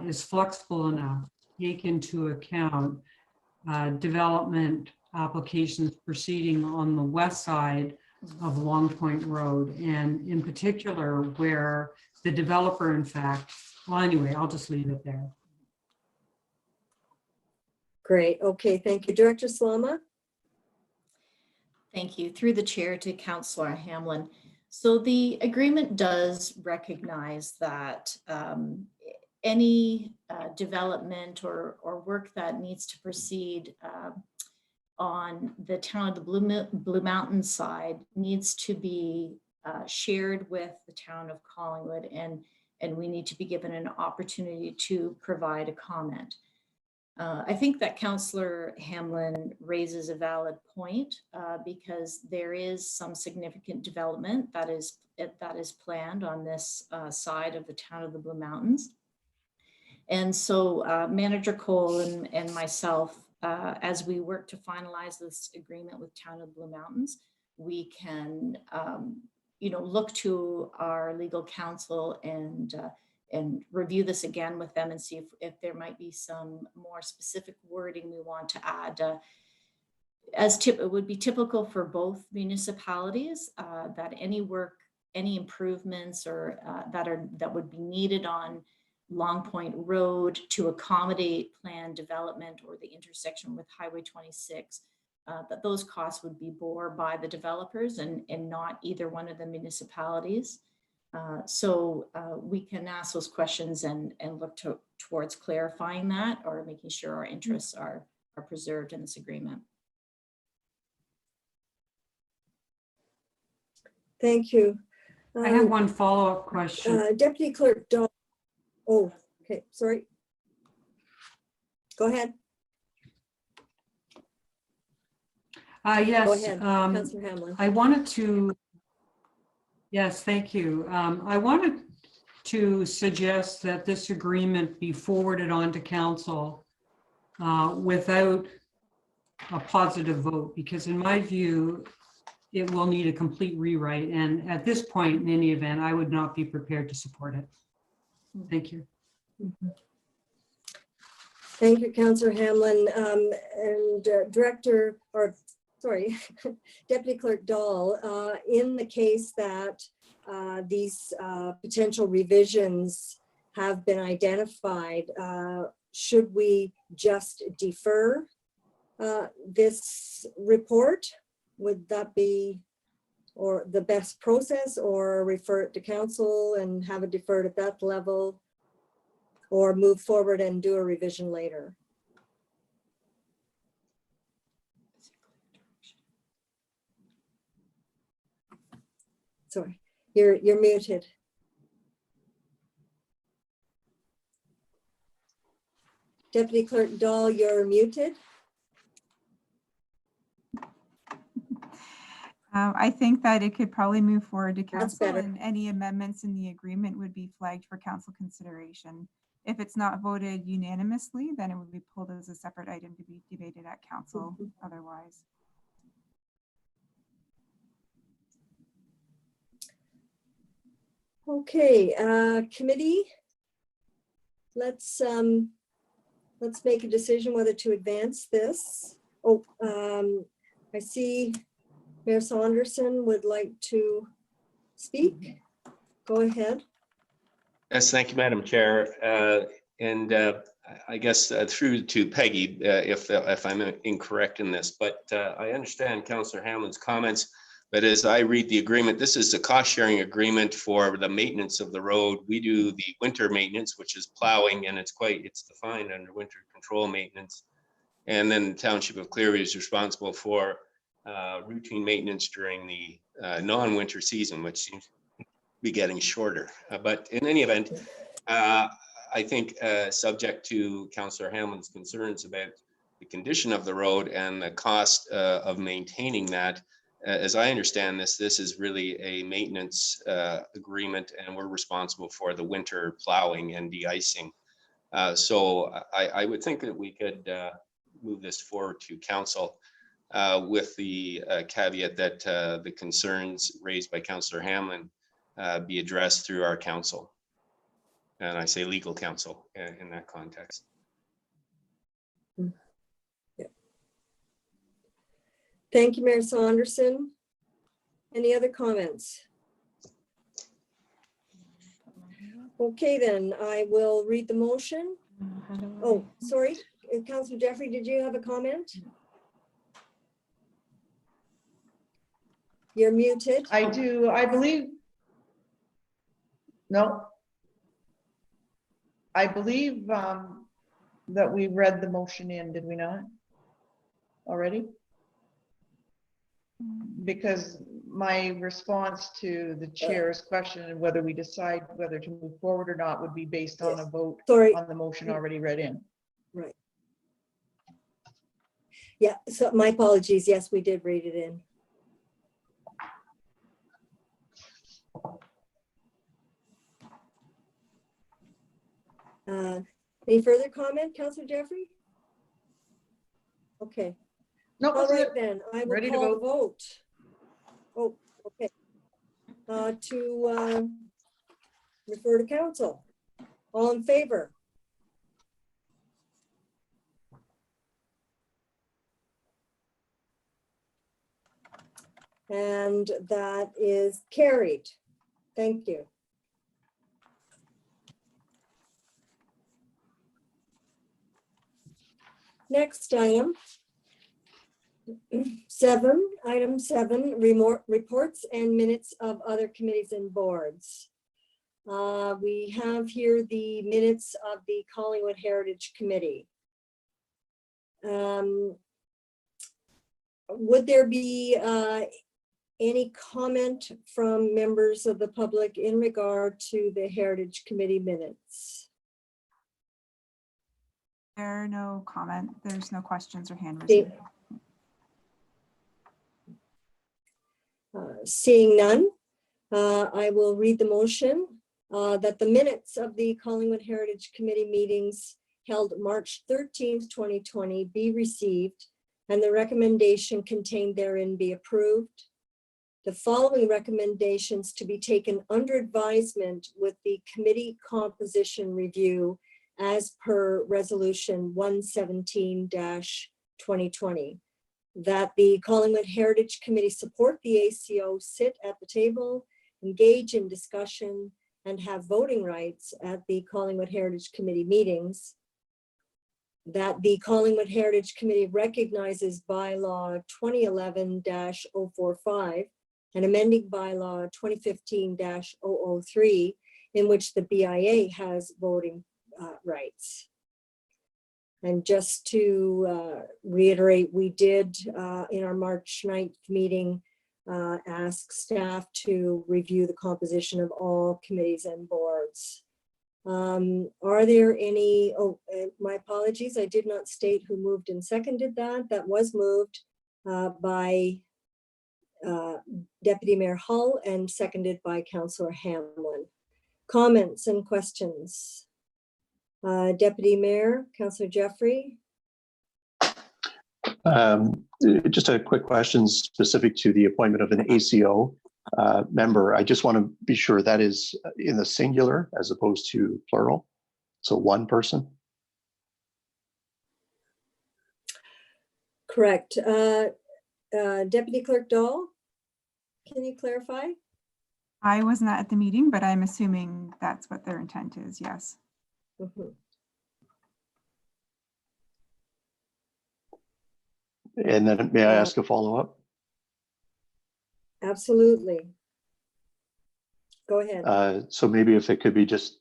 is flexible enough to take into account development applications proceeding on the west side of Long Point Road, and in particular where the developer, in fact, well, anyway, I'll just leave it there. Great. Okay, thank you. Director Slama? Thank you. Through the chair to Councillor Hamlin. So the agreement does recognize that any development or work that needs to proceed on the town of the Blue Mountain side needs to be shared with the town of Collingwood, and we need to be given an opportunity to provide a comment. I think that Councillor Hamlin raises a valid point because there is some significant development that is planned on this side of the town of the Blue Mountains. And so Manager Cole and myself, as we work to finalize this agreement with Town of Blue Mountains, we can look to our legal counsel and review this again with them and see if there might be some more specific wording we want to add. It would be typical for both municipalities that any work, any improvements or that would be needed on Long Point Road to accommodate planned development or the intersection with Highway 26, that those costs would be borne by the developers and not either one of the municipalities. So we can ask those questions and look towards clarifying that or making sure our interests are preserved in this agreement. Thank you. I have one follow-up question. Deputy Clerk Dahl. Oh, okay, sorry. Go ahead. Yes. Go ahead, Councillor Hamlin. I wanted to, yes, thank you. I wanted to suggest that this agreement be forwarded on to council without a positive vote, because in my view, it will need a complete rewrite. And at this point, in any event, I would not be prepared to support it. Thank you. Thank you, Councillor Hamlin. And Deputy Clerk Dahl, in the case that these potential revisions have been identified, should we just defer this report? Would that be or the best process, or refer it to council and have it deferred at that level, or move forward and do a revision later? Sorry, you're muted. Deputy Clerk Dahl, you're muted. I think that it could probably move forward to That's council better. and any amendments in the agreement would be flagged for council consideration. If it's not voted unanimously, then it would be pulled as a separate item to be debated at council otherwise. Okay, committee, let's make a decision whether to advance this. Oh, I see Mayor Saunderson would like to speak. Go ahead. Yes, thank you, Madam Chair. I guess through to Peggy, if I'm incorrect in this, but I understand Councillor Hamlin's comments. But as I read the agreement, this is a cost-sharing agreement for the maintenance of the road. We do the winter maintenance, which is plowing, and it's defined under winter control maintenance. And then the Township of Clearview is responsible for routine maintenance during the non-winter season, which seems to be getting shorter. But in any event, I think subject to Councillor Hamlin's concerns about the condition of the road and the cost of maintaining that, as I understand this is really a maintenance agreement, and we're responsible for the winter plowing and de-icing. So I would think that we could move this forward to council with the caveat that the concerns raised by Councillor Hamlin be addressed through our council. And I say legal counsel in that context. Thank you, Mayor Saunderson. Any other comments? Okay, then I will read the motion. Oh, sorry. Councillor Jeffrey, did you have a comment? You're muted. I do, I believe. No. I believe that we read the motion in, did we not? Already? Because my response to the chair's question and whether we decide whether to move forward or not would be based on a vote Sorry. on the motion already read in. Right. Yeah, so my apologies. Yes, we did read it in. Any further comment, Councillor Jeffrey? Okay. No, All that's right it. then, I will Ready to call the vote. Oh, okay. To refer to council. All in favor? And that is carried. Thank you. Next item. Item 7, reports and minutes of other committees and boards. We have here the minutes of the Collingwood Heritage Committee. Would there be any comment from members of the public in regard to the Heritage Committee minutes? There are no comment. There's no questions or hand raising. Seeing none, I will read the motion that the minutes of the Collingwood Heritage Committee meetings held March 13th, 2020 be received and the recommendation contained therein be approved. The following recommendations to be taken under advisement with the committee composition review as per resolution 117-2020. That the Collingwood Heritage Committee support the ACO, sit at the table, engage in discussion, and have voting rights at the Collingwood Heritage Committee meetings. That the Collingwood Heritage Committee recognizes bylaw 2011-045 and amending bylaw 2015-003, in which the BIA has voting rights. And just to reiterate, we did in our March 9th meeting ask staff to review the composition of all committees and boards. Are there any, my apologies, I did not state who moved and seconded that. That was moved by Deputy Mayor Hull and seconded by Councillor Hamlin. Comments and questions? Deputy Mayor, Councillor Jeffrey. Just a quick question specific to the appointment of an ACO member. I just want to be sure that is in the singular as opposed to plural. So one person. Correct. Deputy Clerk Dahl, can you clarify? I was not at the meeting, but I'm assuming that's what their intent is, yes. Mm-hmm. And then may I ask a follow-up? Absolutely. Go ahead. So maybe if it could be just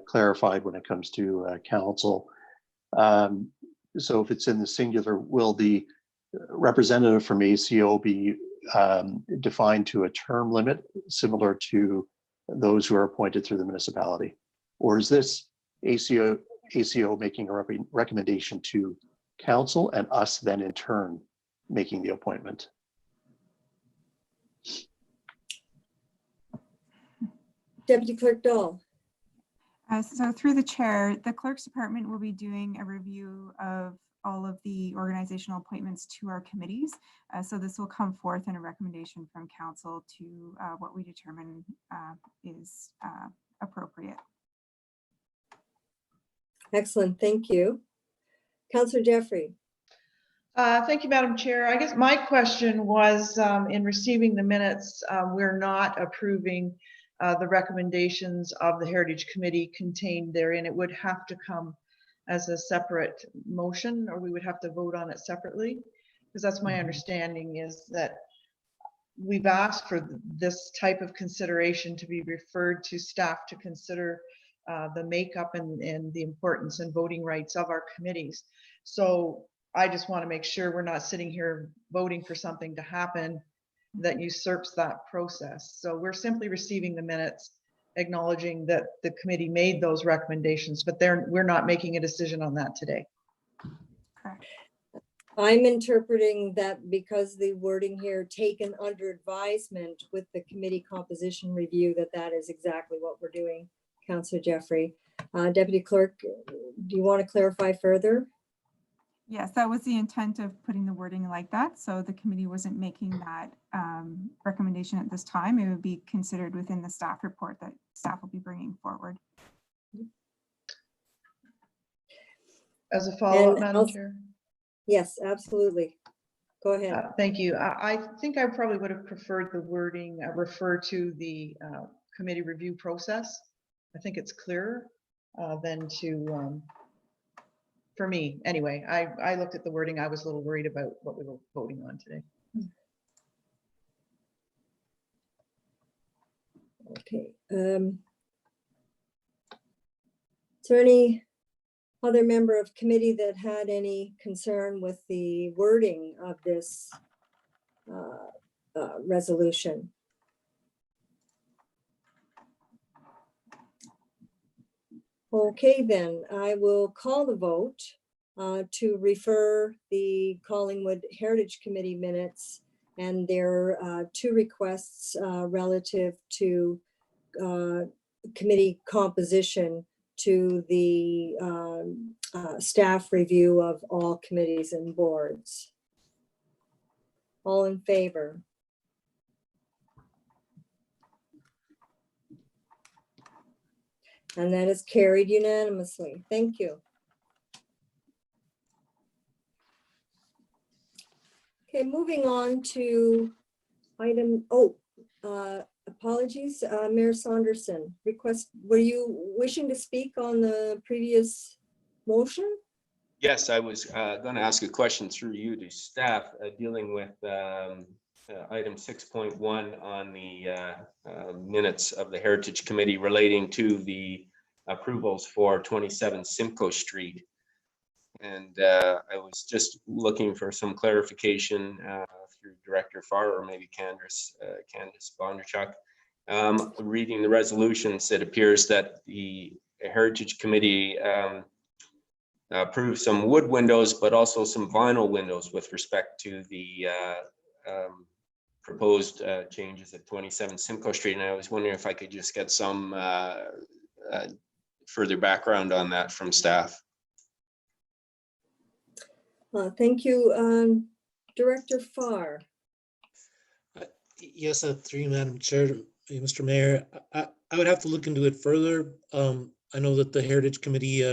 clarified when it comes to council. So if it's in the singular, will the representative from ACO be defined to a term limit similar to those who are appointed through the municipality? Or is this ACO making a recommendation to council and us then in turn making the appointment? Deputy Clerk Dahl. So through the chair, the clerk's department will be doing a review of all of the organizational appointments to our committees. So this will come forth in a recommendation from council to what we determine is appropriate. Excellent, thank you. Councillor Jeffrey. Thank you, Madam Chair. I guess my question was in receiving the minutes, we're not approving the recommendations of the Heritage Committee contained therein. It would have to come as a separate motion, or we would have to vote on it separately? Because that's my understanding, is that we've asked for this type of consideration to be referred to staff to consider the makeup and the importance and voting rights of our committees. So I just want to make sure we're not sitting here voting for something to happen that usurps that process. So we're simply receiving the minutes, acknowledging that the committee made those recommendations, but we're not making a decision on that today. Correct. I'm interpreting that because the wording here, taken under advisement with the committee composition review, that is exactly what we're doing, Councillor Jeffrey. Deputy Clerk, do you want to clarify further? Yes, that was the intent of putting the wording like that. So the committee wasn't making that recommendation at this time. It would be considered within the staff report that staff will be bringing forward. As a follow-up, And Madam Chair. Yes, absolutely. Go ahead. Thank you. I think I probably would have preferred the wording refer to the committee review process. I think it's clearer than to, for me anyway. I looked at the wording. I was a little worried about what we were voting on today. Okay. Is there any other member of committee that had any concern with the wording of this resolution? Okay, then I will call the vote to refer the Collingwood Heritage Committee minutes and their two requests relative to committee composition to the staff review of all committees and boards. All in favor? And that is carried unanimously. Thank you. Okay, moving on to item, apologies, Mayor Saunderson, were you wishing to speak on the previous motion? Yes, I was going to ask a question through you to staff dealing with item 6.1 on the minutes of the Heritage Committee relating to the approvals for 27 Simcoe Street. And I was just looking for some clarification through Director Farr or maybe Candace Bondarchuk. Reading the resolutions, it appears that the Heritage Committee approved some wood windows, but also some vinyl windows with respect to the proposed changes at 27 Simcoe Street. And I was wondering if I could just get some further background on that from staff. Thank you. Director Farr. Yes, through you, Madam Chair, Mr. Mayor, I would have to look into it further. I know that the Heritage Committee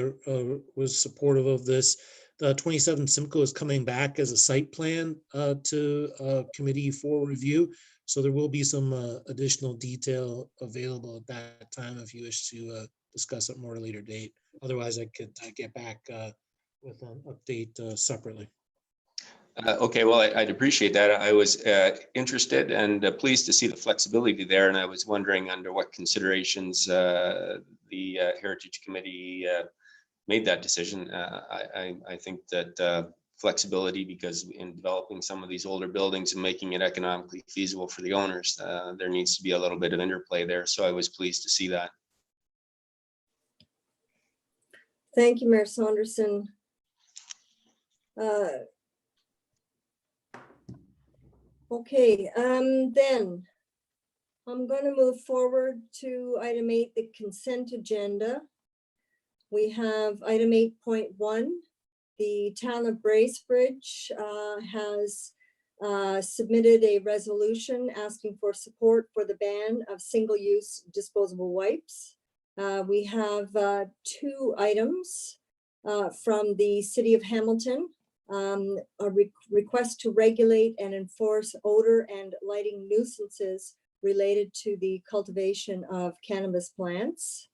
was supportive of this. The 27 Simcoe is coming back as a site plan to committee for review. So there will be some additional detail available at that time if you wish to discuss it more at a later date. Otherwise, I could get back with an update separately. Okay, well, I'd appreciate that. I was interested and pleased to see the flexibility there, and I was wondering under what considerations the Heritage Committee made that decision. I think that flexibility, because in developing some of these older buildings and making it economically feasible for the owners, there needs to be a little bit of interplay there. So I was pleased to see that. Thank you, Mayor Saunderson. Okay, then I'm going to move forward to item 8, the consent agenda. We have item 8.1. The town of Bracebridge has submitted a resolution asking for support for the ban of single-use disposable wipes. We have 2 items from the City of Hamilton. A request to regulate and enforce odor and lighting nuisances related to the cultivation of cannabis plants.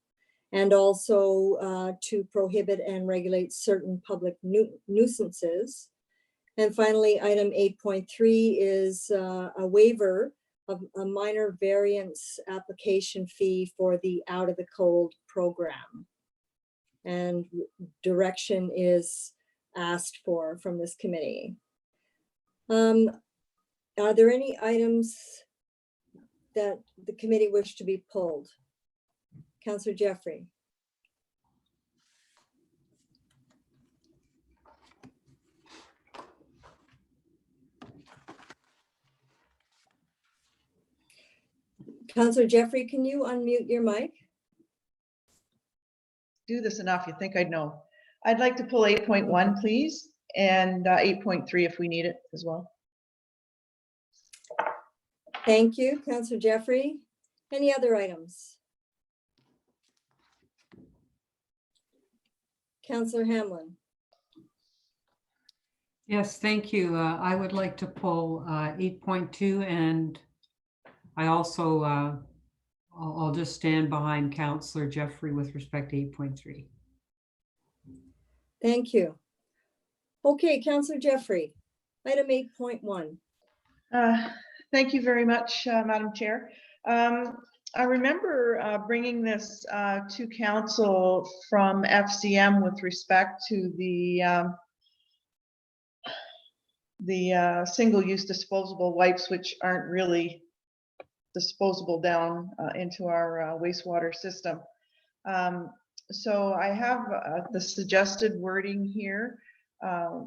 and also to prohibit and regulate certain public nuisances. And finally, item 8.3 is a waiver of a minor variance application fee for the Out of the Cold program. And direction is asked for from this committee. Are there any items that the committee wish to be pulled? Councillor Jeffrey. Councillor Jeffrey, can you unmute your mic? Do this enough, you think I'd know. I'd like to pull 8.1, please, and 8.3 if we need it as well. Thank you, Councillor Jeffrey. Any other items? Councillor Hamlin. Yes, thank you. I would like to pull 8.2, and I also, I'll just stand behind Councillor Jeffrey with respect to 8.3. Thank you. Okay, Councillor Jeffrey, item 8.1. Thank you very much, Madam Chair. I remember bringing this to council from FCM with respect to the single-use disposable wipes, which aren't really disposable down into our wastewater system. So I have the suggested wording here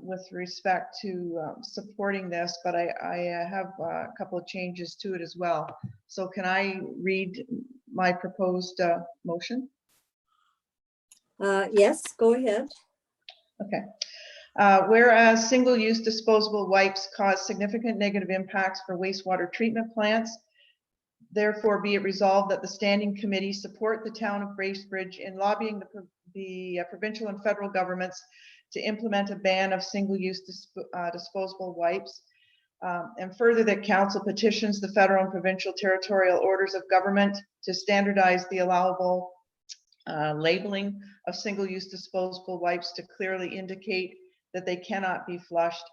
with respect to supporting this, but I have a couple of changes to it as well. So can I read my proposed motion? Yes, go ahead. Okay. Whereas single-use disposable wipes cause significant negative impacts for wastewater treatment plants, therefore be it resolved that the Standing Committee support the town of Bracebridge in lobbying the provincial and federal governments to implement a ban of single-use disposable wipes, and further that council petitions the federal and provincial territorial orders of government to standardize the allowable labeling of single-use disposable wipes to clearly indicate that they cannot be flushed,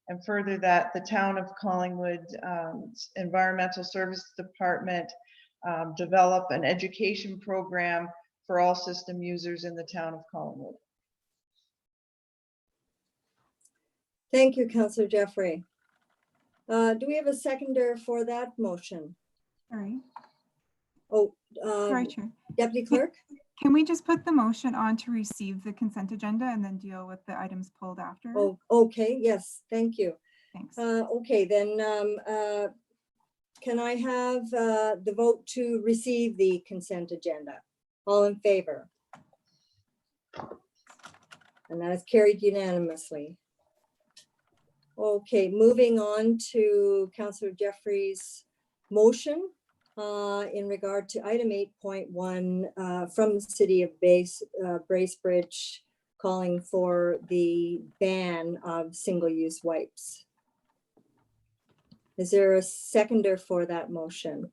and further that the town of Collingwood Environmental Services Department develop an education program for all system users in the town of Collingwood. Thank you, Councillor Jeffrey. Do we have a seconder for that motion? Sorry. Oh, Sorry, Chair. Deputy Clerk? Can we just put the motion on to receive the consent agenda and then deal with the items pulled after? Oh, okay, yes, thank you. Thanks. Okay, then can I have the vote to receive the consent agenda? All in favor? And that is carried unanimously. Okay, moving on to Councillor Jeffrey's motion in regard to item 8.1 from the city of Bracebridge, calling for the ban of single-use wipes. Is there a seconder for that motion?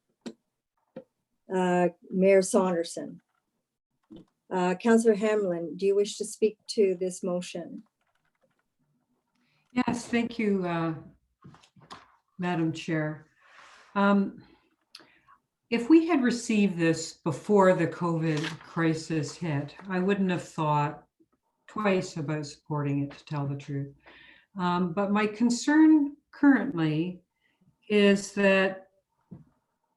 Mayor Saunderson. Councillor Hamlin, do you wish to speak to this motion? Yes, thank you, Madam Chair. If we had received this before the COVID crisis hit, I wouldn't have thought twice about supporting it, to tell the truth. But my concern currently is that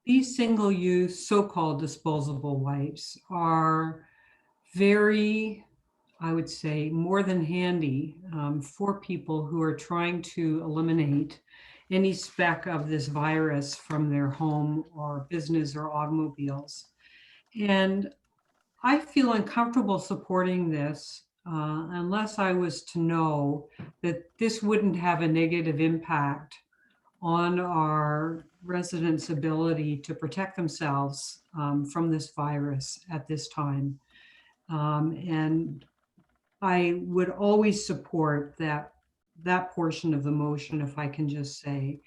these single-use so-called disposable wipes are very, I would say, more than handy for people who are trying to eliminate any speck of this virus from their home or business or automobiles. And I feel uncomfortable supporting this unless I was to know that this wouldn't have a negative impact on our residents' ability to protect themselves from this virus at this time. And I would always support that portion of the motion, if I can just say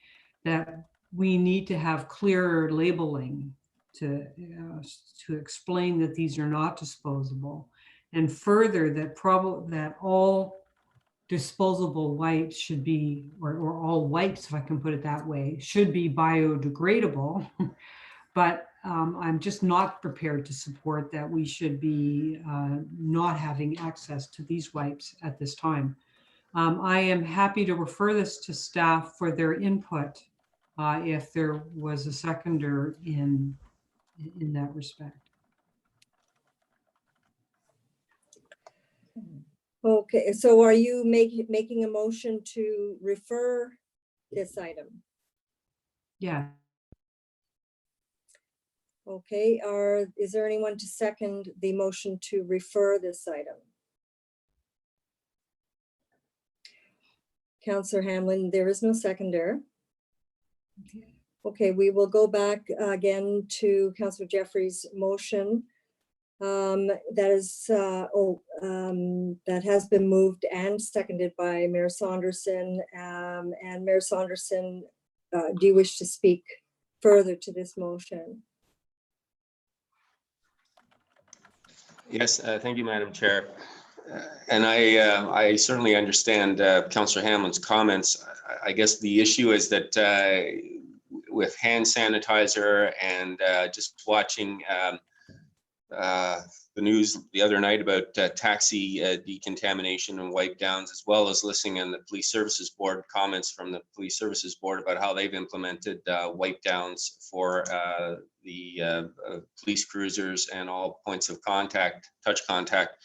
that we need to have clearer labeling to explain that these are not disposable, and further that all disposable wipes should be, or all wipes, if I can put it that way, should be biodegradable. But I'm just not prepared to support that we should be not having access to these wipes at this time. I am happy to refer this to staff for their input if there was a seconder in that respect. Okay, so are you making a motion to refer this item? Yeah. Okay, is there anyone to second the motion to refer this item? Councillor Hamlin, there is no seconder. Okay, we will go back again to Councillor Jeffrey's motion. That has been moved and seconded by Mayor Saunderson. And Mayor Saunderson, do you wish to speak further to this motion? Yes, thank you, Madam Chair. And I certainly understand Councillor Hamlin's comments. I guess the issue is that with hand sanitizer and just watching the news the other night about taxi decontamination and wipe downs, as well as listening on the Police Services Board comments from the Police Services Board about how they've implemented wipe downs for the police cruisers and all points of contact, touch contact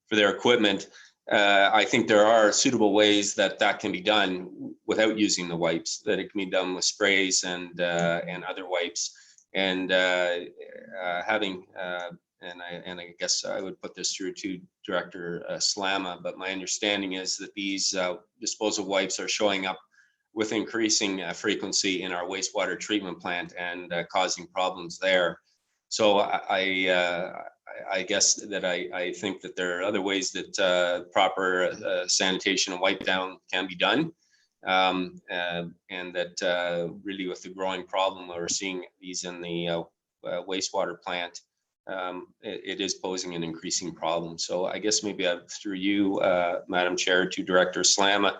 for their equipment. I think there are suitable ways that can be done without using the wipes, that it can be done with sprays and other wipes. And having and I guess I would put this through to Director Slama, but my understanding is that these disposal wipes are showing up with increasing frequency in our wastewater treatment plant and causing problems there. So I guess that I think that there are other ways that proper sanitation and wipe down can be done. And that really with the growing problem we're seeing these in the wastewater plant, it is posing an increasing problem. So I guess maybe through you, Madam Chair, to Director Slama,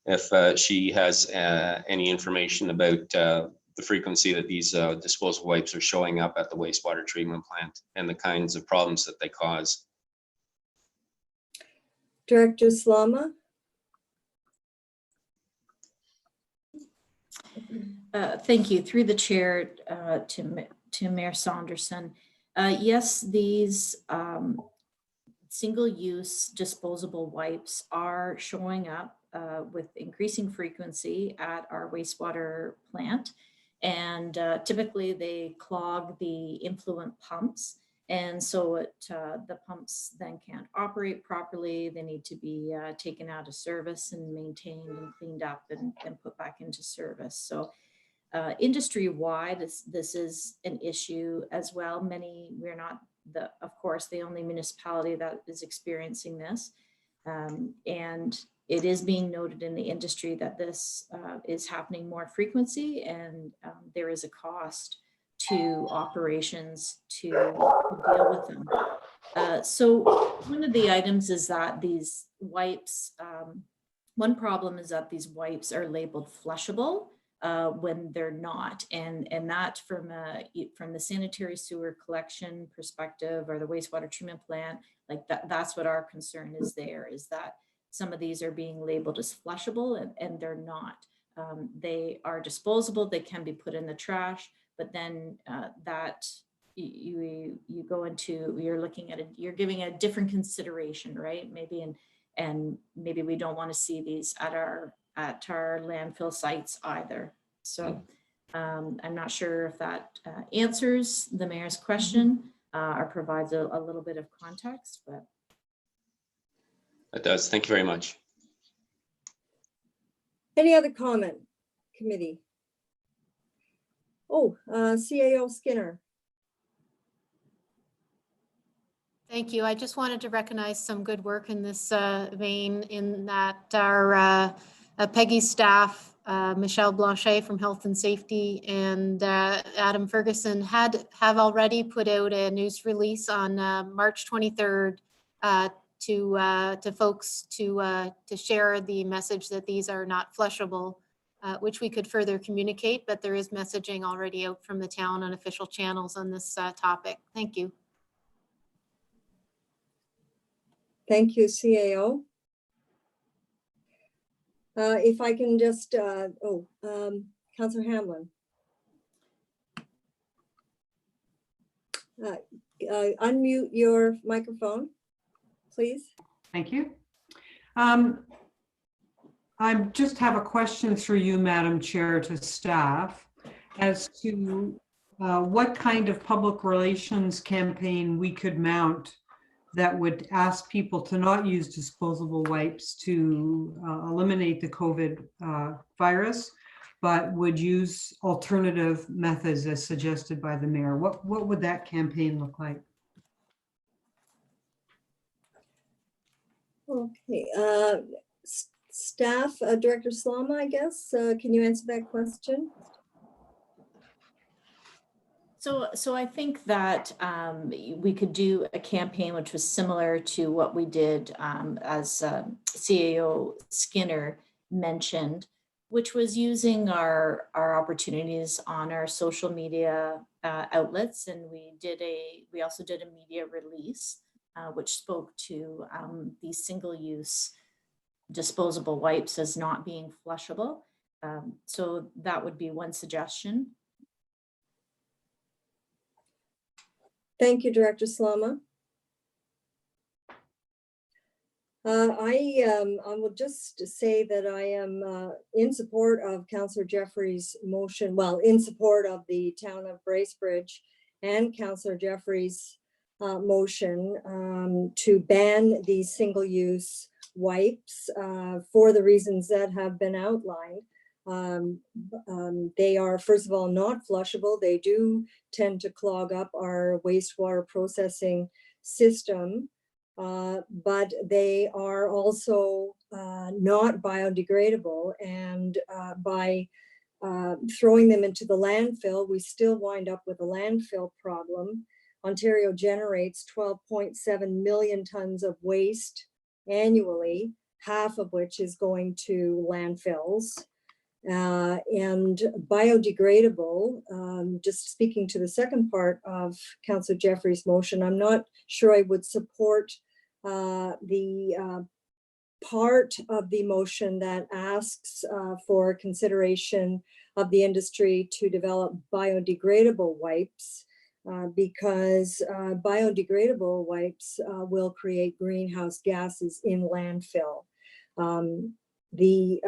if she has any information about the frequency that these disposal wipes are showing up at the wastewater treatment plant and the kinds of problems that they cause. Director Slama? Thank you. Through the chair to Mayor Saunderson. Yes, these single-use disposable wipes are showing up with increasing frequency at our wastewater plant. And typically they clog the influent pumps. And so the pumps then can't operate properly. They need to be taken out of service and maintained and cleaned up and put back into service. So industry-wide, this is an issue as well. We're not, of course, the only municipality that is experiencing this. And it is being noted in the industry that this is happening more frequency, and there is a cost to operations to deal with them. So one of the items is that these wipes, one problem is that these wipes are labeled flushable when they're not, and that from the sanitary sewer collection perspective or the wastewater treatment plant, like that's what our concern is. There is that some of these are being labeled as flushable and they're not. They are disposable, they can be put in the trash, but then that you go into, you're looking at it, you're giving a different consideration, right? Maybe and maybe we don't want to see these at our landfill sites either. So I'm not sure if that answers the mayor's question or provides a little bit of context, but. It does. Thank you very much. Any other comment, committee? Oh, CAO Skinner. Thank you. I just wanted to recognize some good work in this vein, in that our PEGI staff Michelle Blanchet from Health and Safety and Adam Ferguson have already put out a news release on March 23rd to folks to share the message that these are not flushable, which we could further communicate, but there is messaging already out from the town on official channels on this topic. Thank you. Thank you, CAO. If I can just, Councillor Hamlin. Unmute your microphone, please. Thank you. I just have a question through you, Madam Chair, to staff as to what kind of public relations campaign we could mount that would ask people to not use disposable wipes to eliminate the COVID virus, but would use alternative methods as suggested by the mayor. What would that campaign look like? Okay, staff, Director Slama, I guess, can you answer that question? So I think that we could do a campaign which was similar to what we did as CAO Skinner mentioned, which was using our opportunities on our social media outlets. And we also did a media release which spoke to these single-use disposable wipes as not being flushable. So that would be one suggestion. Thank you, Director Slama. I will just say that I am in support of Councillor Jeffrey's motion, well, in support of the town of Bracebridge and Councillor Jeffrey's motion to ban these single-use wipes for the reasons that have been outlined. They are, first of all, not flushable. They do tend to clog up our wastewater processing system, but they are also not biodegradable. And by throwing them into the landfill, we still wind up with a landfill problem. Ontario generates 12.7 million tons of waste annually, half of which is going to landfills. And biodegradable, just speaking to the second part of Councillor Jeffrey's motion, I'm not sure I would support the part of the motion that asks for consideration of the industry to develop biodegradable wipes, because biodegradable wipes will create greenhouse gases in landfill. The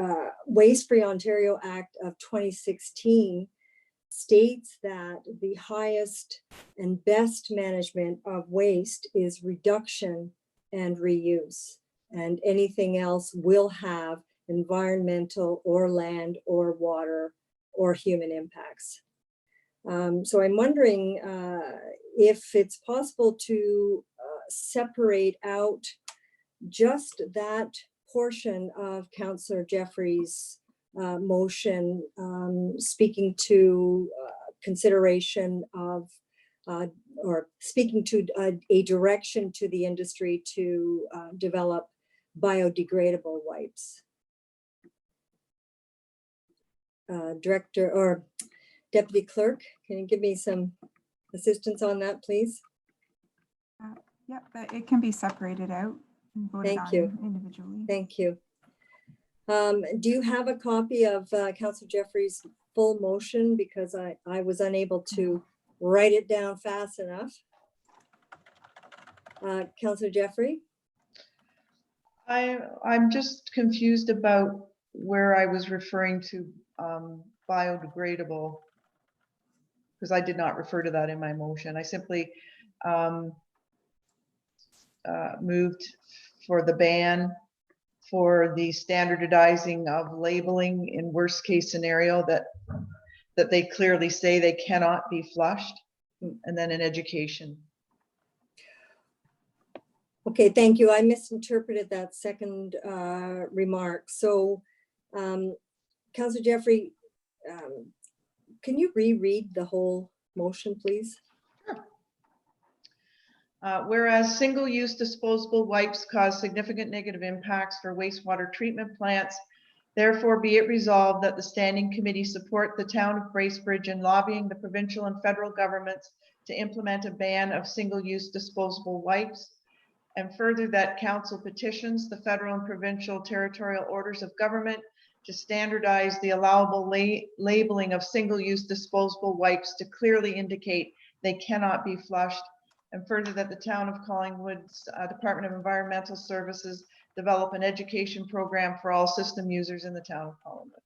Waste Free Ontario Act of 2016 states that the highest and best management of waste is reduction and reuse, and anything else will have environmental or land or water or human impacts. So I'm wondering if it's possible to separate out just that portion of Councillor Jeffrey's motion, speaking to consideration of or speaking to a direction to the industry to develop biodegradable wipes. Director or Deputy Clerk, can you give me some assistance on that, please? Yep, it can be separated out and voted Thank you. on individually. Thank you. Do you have a copy of Councillor Jeffrey's full motion? Because I was unable to write it down fast enough. Councillor Jeffrey? I'm just confused about where I was referring to biodegradable, because I did not refer to that in my motion. I simply moved for the ban for the standardizing of labeling in worst case scenario that they clearly say they cannot be flushed, and then in education. Okay, thank you. I misinterpreted that second remark. So Councillor Jeffrey, can you reread the whole motion, please? Whereas single-use disposable wipes cause significant negative impacts for wastewater treatment plants, therefore be it resolved that the Standing Committee support the town of Bracebridge in lobbying the provincial and federal governments to implement a ban of single-use disposable wipes, and further that council petitions the federal and provincial territorial orders of government to standardize the allowable labeling of single-use disposable wipes to clearly indicate they cannot be flushed, and further that the town of Collingwood's Department of Environmental Services develop an education program for all system users in the town of Collingwood.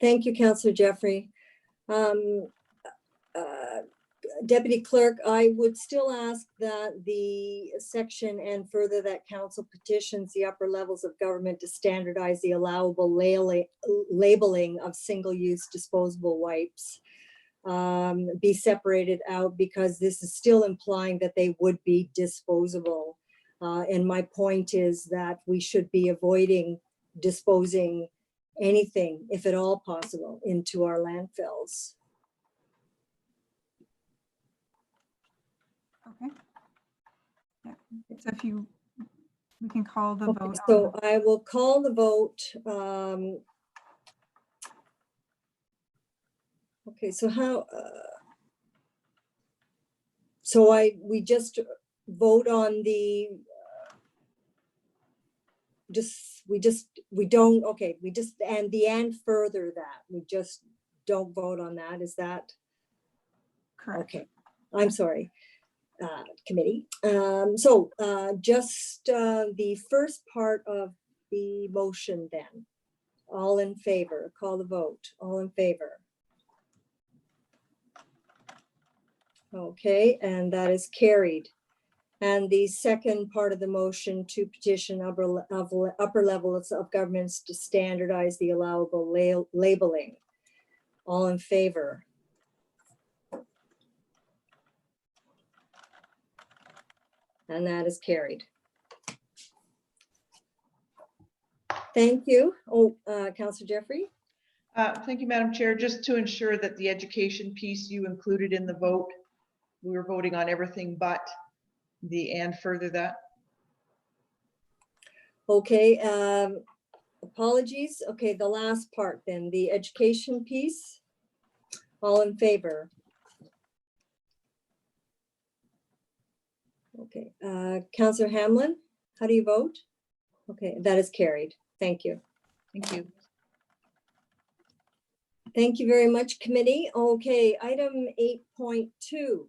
Thank you, Councillor Jeffrey. Deputy Clerk, I would still ask that the section and further that council petitions the upper levels of government to standardize the allowable labeling of single-use disposable wipes be separated out, because this is still implying that they would be disposable. And my point is that we should be avoiding disposing anything, if at all possible, into our landfills. Okay. Yeah, so if you, we can call the Okay, vote. so I will call the vote. Okay, so how, we just vote on the, and further that, we just don't vote on that, is that? Correct. Okay, I'm sorry, committee. Just the first part of the motion then. All in favor, call the vote, all in favor. Okay, and that is carried. And the second part of the motion to petition upper levels of governments to standardize the allowable labeling. All in favor. And that is carried. Thank you. Oh, Councillor Jeffrey. Thank you, Madam Chair. Just to ensure that the education piece you included in the vote, we were voting on everything but the and further that. Okay, apologies. Okay, the last part then, the education piece. All in favor. Okay, Councillor Hamlin, how do you vote? Okay, that is carried. Thank you. Thank you. Thank you very much, committee. Okay, item 8.2.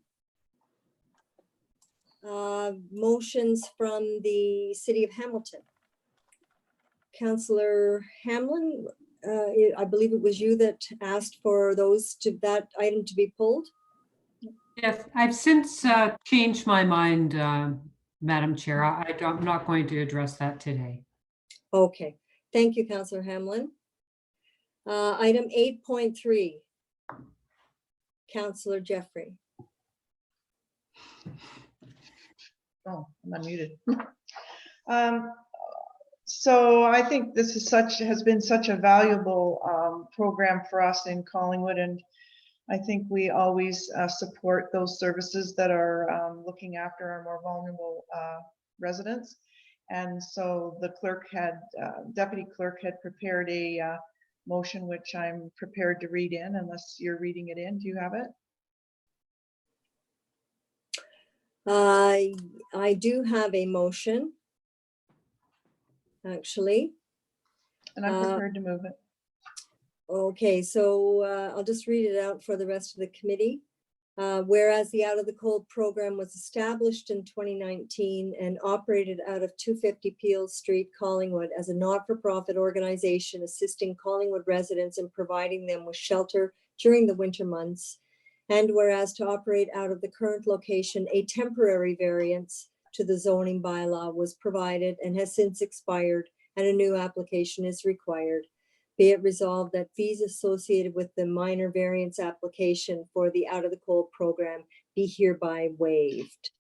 Motions from the City of Hamilton. Councillor Hamlin, I believe it was you that asked for that item to be pulled. Yes, I've since changed my mind, Madam Chair. I'm not going to address that today. Okay, thank you, Councillor Hamlin. Item 8.3. Councillor Jeffrey. Oh, I'm unmuted. So I think this is has been such a valuable program for us in Collingwood, and I think we always support those services that are looking after our more vulnerable residents. And so the clerk deputy clerk had prepared a motion, which I'm prepared to read in, unless you're reading it in. Do you have it? I do have a motion, actually. And I'm prepared to move it. Okay, so I'll just read it out for the rest of the committee. Whereas the Out of the Cold program was established in 2019 and operated out of 250 Peel Street, Collingwood, as a not-for-profit organization assisting Collingwood residents and providing them with shelter during the winter months. And whereas to operate out of the current location, a temporary variance to the zoning bylaw was provided and has since expired, and a new application is required. Be it resolved that fees associated with the minor variance application for the Out of the Cold program be hereby waived.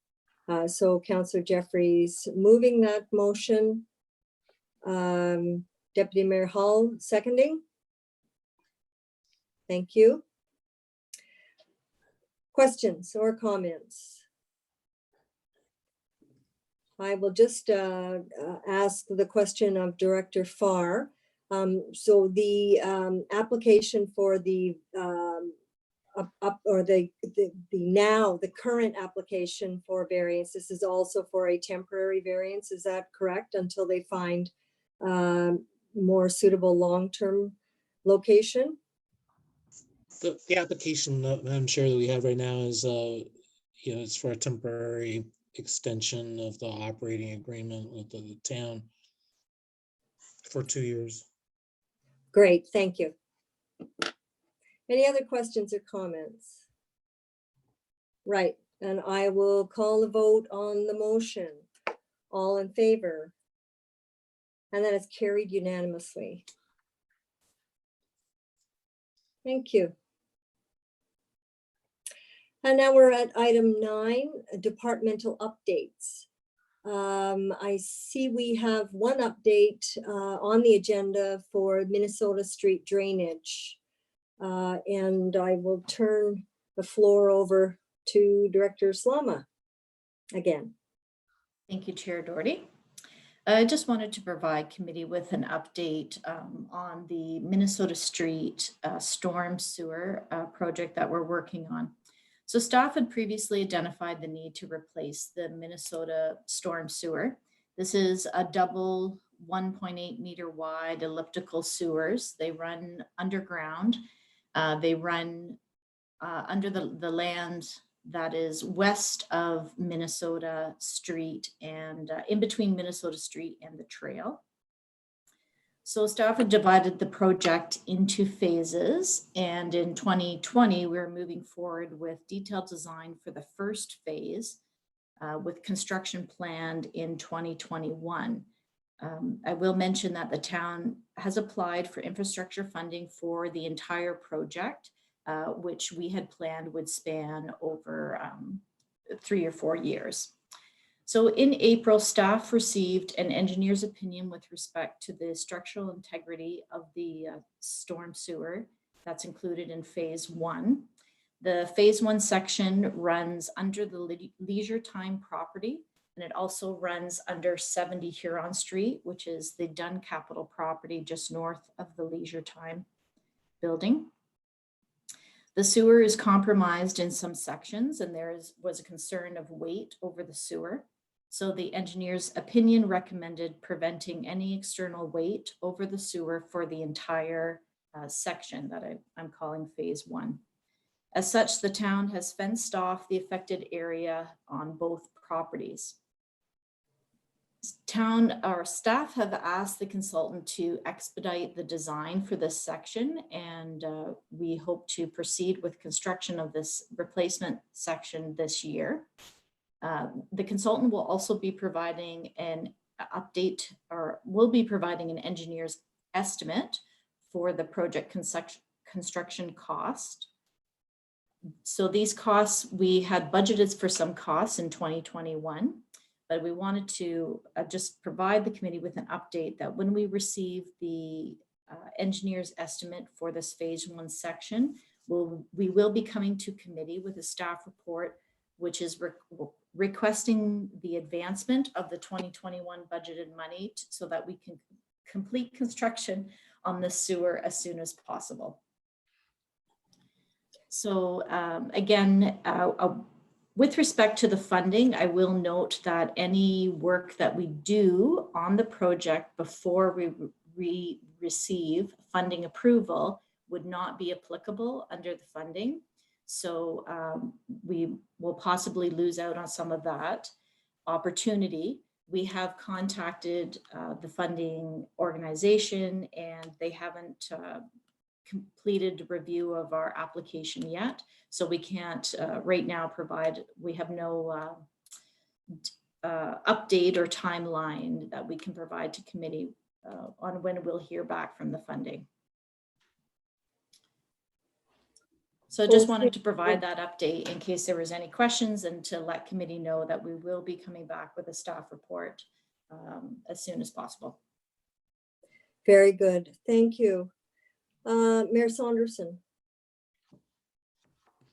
So Councillor Jeffries moving that motion. Deputy Mayor Hull seconding. Thank you. Questions or comments? I will just ask the question of Director Farr. So the application for the the current application for variance, this is also for a temporary variance, is that correct? Until they find more suitable long-term location? The application, Madam Chair, that we have right now is, it's for a temporary extension of the operating agreement with the town for 2 years. Great, thank you. Any other questions or comments? Right, and I will call the vote on the motion. All in favor? And that is carried unanimously. Thank you. And now we're at item 9, departmental updates. I see we have one update on the agenda for Minnesota Street drainage. And I will turn the floor over to Director Slama again. Thank you, Chair Doherty. I just wanted to provide committee with an update on the Minnesota Street storm sewer project that we're working on. So staff had previously identified the need to replace the Minnesota storm sewer. This is a double 1.8 meter wide elliptical sewers. They run underground. They run under the land that is west of Minnesota Street and in between Minnesota Street and the trail. So staff had divided the project into phases, and in 2020, we were moving forward with detailed design for the first phase with construction planned in 2021. I will mention that the town has applied for infrastructure funding for the entire project, which we had planned would span over 3 or 4 years. So in April, staff received an engineer's opinion with respect to the structural integrity of the storm sewer that's included in phase 1. The phase 1 section runs under the leisure time property, and it also runs under 70 Huron Street, which is the Dunn Capital property just north of the leisure time building. The sewer is compromised in some sections, and there was a concern of weight over the sewer. So the engineer's opinion recommended preventing any external weight over the sewer for the entire section that I'm calling phase 1. As such, the town has fenced off the affected area on both properties. Our staff have asked the consultant to expedite the design for this section, and we hope to proceed with construction of this replacement section this year. The consultant will also be providing an update, or will be providing an engineer's estimate for the project construction cost. So these costs, we had budgeted for some costs in 2021, but we wanted to just provide the committee with an update that when we receive the engineer's estimate for this phase 1 section, we will be coming to committee with a staff report, which is requesting the advancement of the 2021 budgeted money so that we can complete construction on the sewer as soon as possible. So again, with respect to the funding, I will note that any work that we do on the project before we receive funding approval would not be applicable under the funding. So we will possibly lose out on some of that opportunity. We have contacted the funding organization, and they haven't completed review of our application yet. So we can't right now provide, we have no update or timeline that we can provide to committee on when we'll hear back from the funding. So I just wanted to provide that update in case there was any questions, and to let committee know that we will be coming back with a staff report as soon as possible. Very good. Thank you. Mayor Saunderson.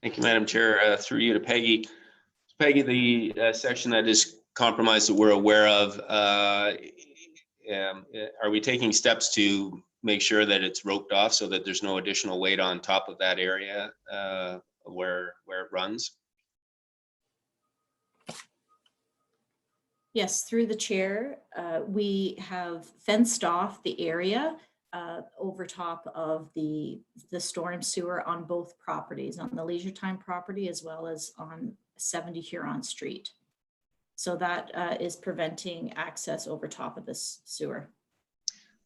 Thank you, Madam Chair. Through you to Peggy. Peggy, the section that is compromised that we're aware of, are we taking steps to make sure that it's roped off so that there's no additional weight on top of that area where it runs? Yes, through the chair, we have fenced off the area over top of the storm sewer on both properties, on the Leisure Time property as well as on 70 Huron Street. So that is preventing access over top of this sewer.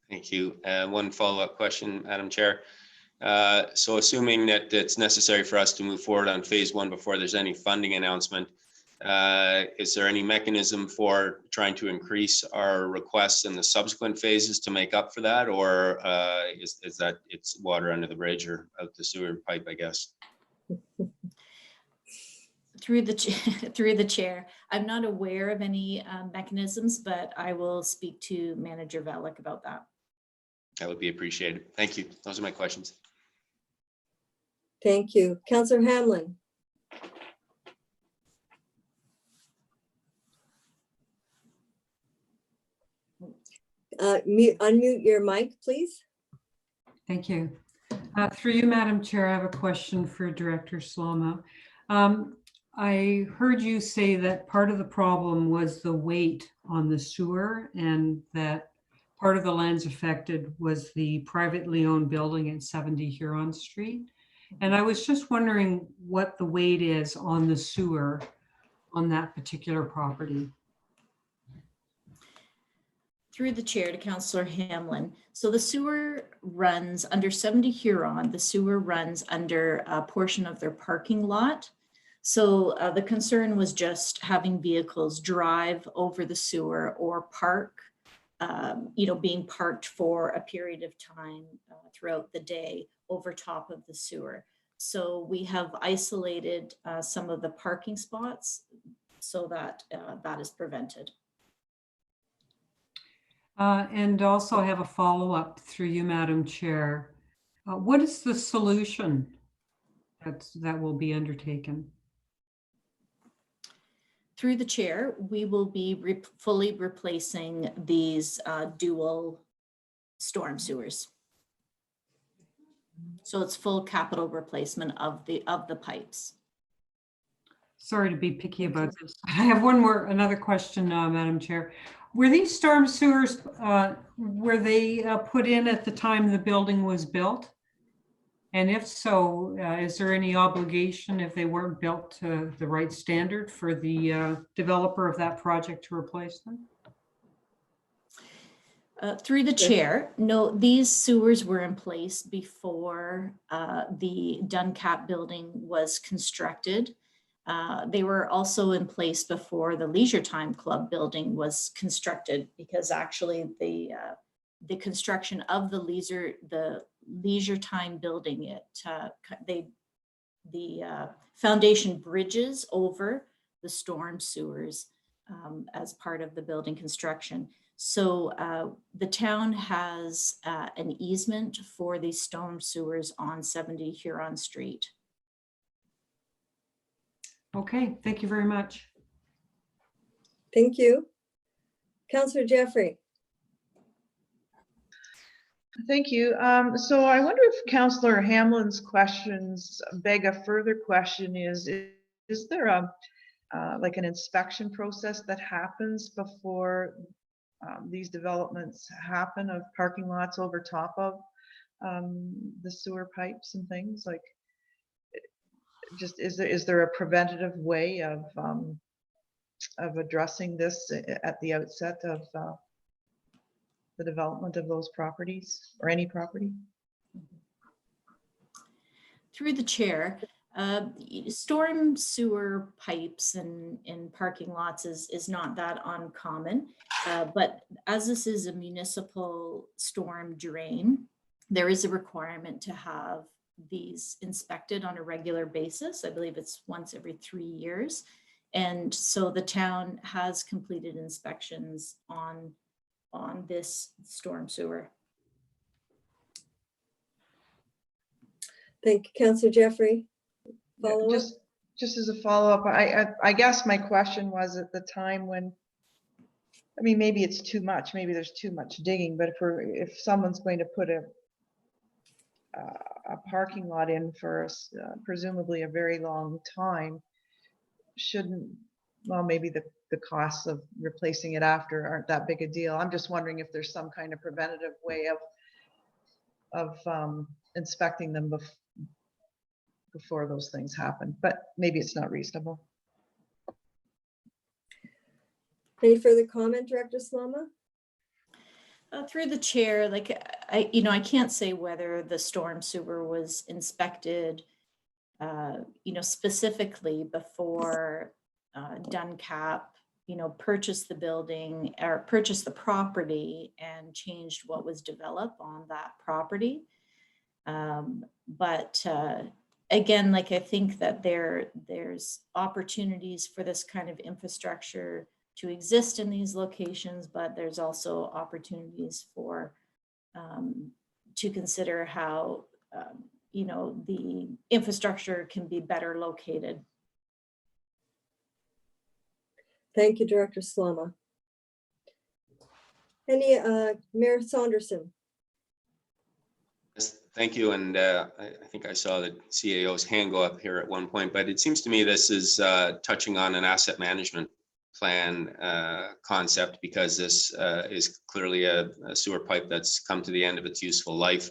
Thank you. One follow-up question, Madam Chair. So assuming that it's necessary for us to move forward on phase 1 before there's any funding announcement, is there any mechanism for trying to increase our requests in the subsequent phases to make up for that? Or is that it's water under the bridge or out the sewer pipe, I guess? Through the chair, I'm not aware of any mechanisms, but I will speak to Manager Velick about that. That would be appreciated. Thank you. Those are my questions. Thank you. Councillor Hamlin. Unmute your mic, please. Thank you. Through you, Madam Chair, I have a question for Director Slomo. I heard you say that part of the problem was the weight on the sewer and that part of the lands affected was the privately owned building at 70 Huron Street. And I was just wondering what the weight is on the sewer on that particular property. Through the chair to Councillor Hamlin. So the sewer runs under 70 Huron. The sewer runs under a portion of their parking lot. So the concern was just having vehicles drive over the sewer or park, being parked for a period of time throughout the day over top of the sewer. So we have isolated some of the parking spots so that that is prevented. And also have a follow-up through you, Madam Chair. What is the solution that will be undertaken? Through the chair, we will be fully replacing these dual storm sewers. So it's full capital replacement of the pipes. Sorry to be picky about this. I have another question, Madam Chair. Were these storm sewers, were they put in at the time the building was built? And if so, is there any obligation if they weren't built to the right standard for the developer of that project to replace them? Through the chair, no, these sewers were in place before the Duncap building was constructed. They were also in place before the Leisure Time Club building was constructed, because actually the construction of the Leisure Time building, the foundation bridges over the storm sewers as part of the building construction. So the town has an easement for these storm sewers on 70 Huron Street. Okay, thank you very much. Thank you. Councillor Jeffrey. Thank you. So I wonder if Councillor Hamlin's questions beg a further question is there like an inspection process that happens before these developments happen of parking lots over top of the sewer pipes and things? Like, just is there a preventative way of addressing this at the outset of the development of those properties or any property? Through the chair, storm sewer pipes in parking lots is not that uncommon, but as this is a municipal storm drain, there is a requirement to have these inspected on a regular basis. I believe it's once every 3 years. And so the town has completed inspections on this storm sewer. Thank you, Councillor Jeffrey. Follow up? Just as a follow-up, I guess my question was at the time when, I mean, maybe it's too much, maybe there's too much digging, but if someone's going to put a parking lot in for presumably a very long time, shouldn't, well, maybe the costs of replacing it after aren't that big a deal. I'm just wondering if there's some kind of preventative way of inspecting them before those things happen, but maybe it's not reasonable. Any further comment, Director Slama? Through the chair, like I can't say whether the storm sewer was inspected, specifically before Duncap, purchased the building or purchased the property and changed what was developed on that property. But again, like I think that there's opportunities for this kind of infrastructure to exist in these locations, but there's also opportunities for to consider how the infrastructure can be better located. Thank you, Director Slama. Any Mayor Saunderson? Yes, thank you. And I think I saw the CAO's hand go up here at one point, but it seems to me this is touching on an asset management plan concept, because this is clearly a sewer pipe that's come to the end of its useful life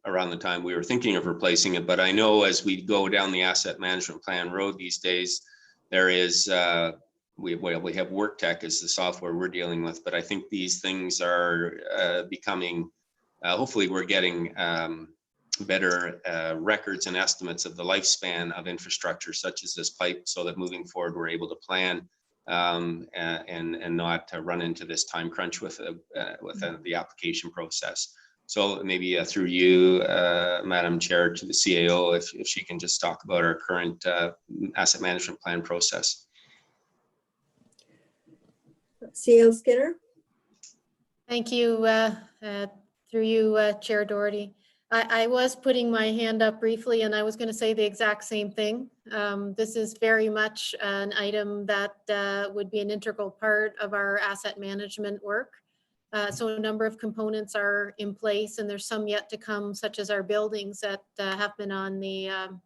around the time we were thinking of replacing it. But I know as we go down the asset management plan road these days, there is we have WorkTech as the software we're dealing with, but I think these things are becoming hopefully we're getting better records and estimates of the lifespan of infrastructure such as this pipe, so that moving forward we're able to plan and not run into this time crunch with the application process. So maybe through you, Madam Chair, to the CAO, if she can just talk about our current asset management plan process. CAO Skinner? Thank you. Through you, Chair Doherty. I was putting my hand up briefly and I was going to say the exact same thing. This is very much an item that would be an integral part of our asset management work. So a number of components are in place and there's some yet to come, such as our buildings that have been on the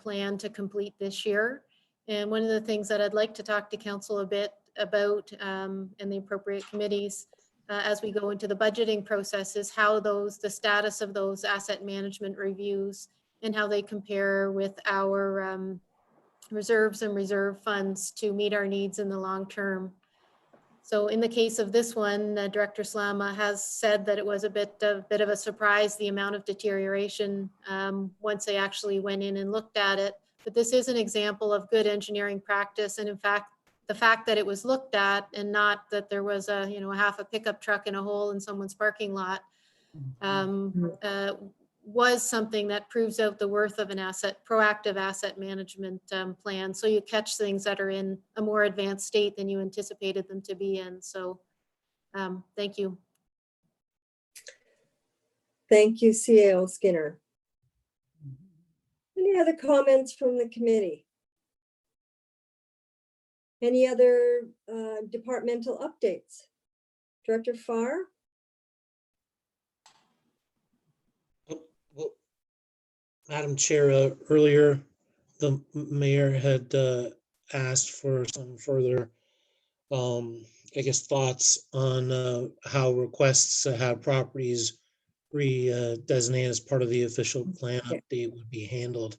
plan to complete this year. And one of the things that I'd like to talk to council a bit about and the appropriate committees as we go into the budgeting process is how the status of those asset management reviews and how they compare with our reserves and reserve funds to meet our needs in the long term. So in the case of this one, Director Slama has said that it was a bit of a surprise, the amount of deterioration once they actually went in and looked at it. But this is an example of good engineering practice. And in fact, the fact that it was looked at and not that there was a half a pickup truck in a hole in someone's parking lot was something that proves out the worth of an proactive asset management plan. So you catch things that are in a more advanced state than you anticipated them to be in. So thank you. Thank you, CAO Skinner. Any other comments from the committee? Any other departmental updates? Director Farr? Well, Madam Chair, earlier the mayor had asked for some further, I guess, thoughts on how requests to have properties re-designated as part of the official plan update would be handled.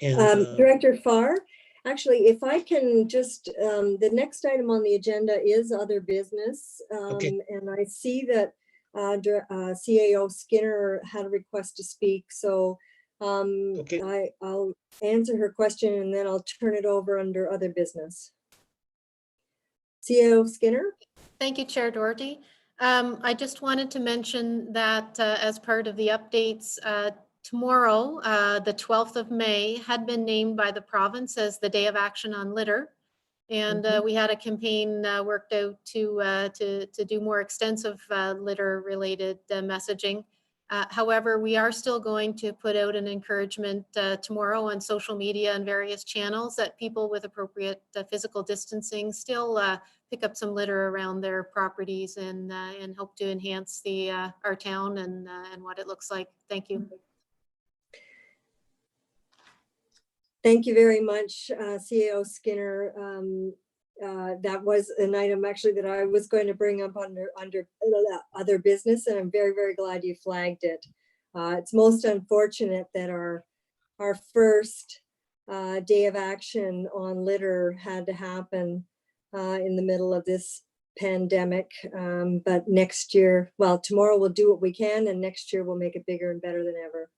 And Director Farr? Actually, if I can just, the next item on the agenda is other business. Okay. And I see that CAO Skinner had a request to speak. So okay. I'll answer her question and then I'll turn it over under other business. CAO Skinner? Thank you, Chair Doherty. I just wanted to mention that as part of the updates, tomorrow, the 12th of May, had been named by the province as the Day of Action on Litter. And we had a campaign worked out to do more extensive litter-related messaging. However, we are still going to put out an encouragement tomorrow on social media and various channels that people with appropriate physical distancing still pick up some litter around their properties and hope to enhance our town and what it looks like. Thank you. Thank you very much, CAO Skinner. That was an item actually that I was going to bring up under other business, and I'm very, very glad you flagged it. It's most unfortunate that our first day of action on litter had to happen in the middle of this pandemic. But next year, well, tomorrow we'll do what we can, and next year we'll make it bigger and better than ever.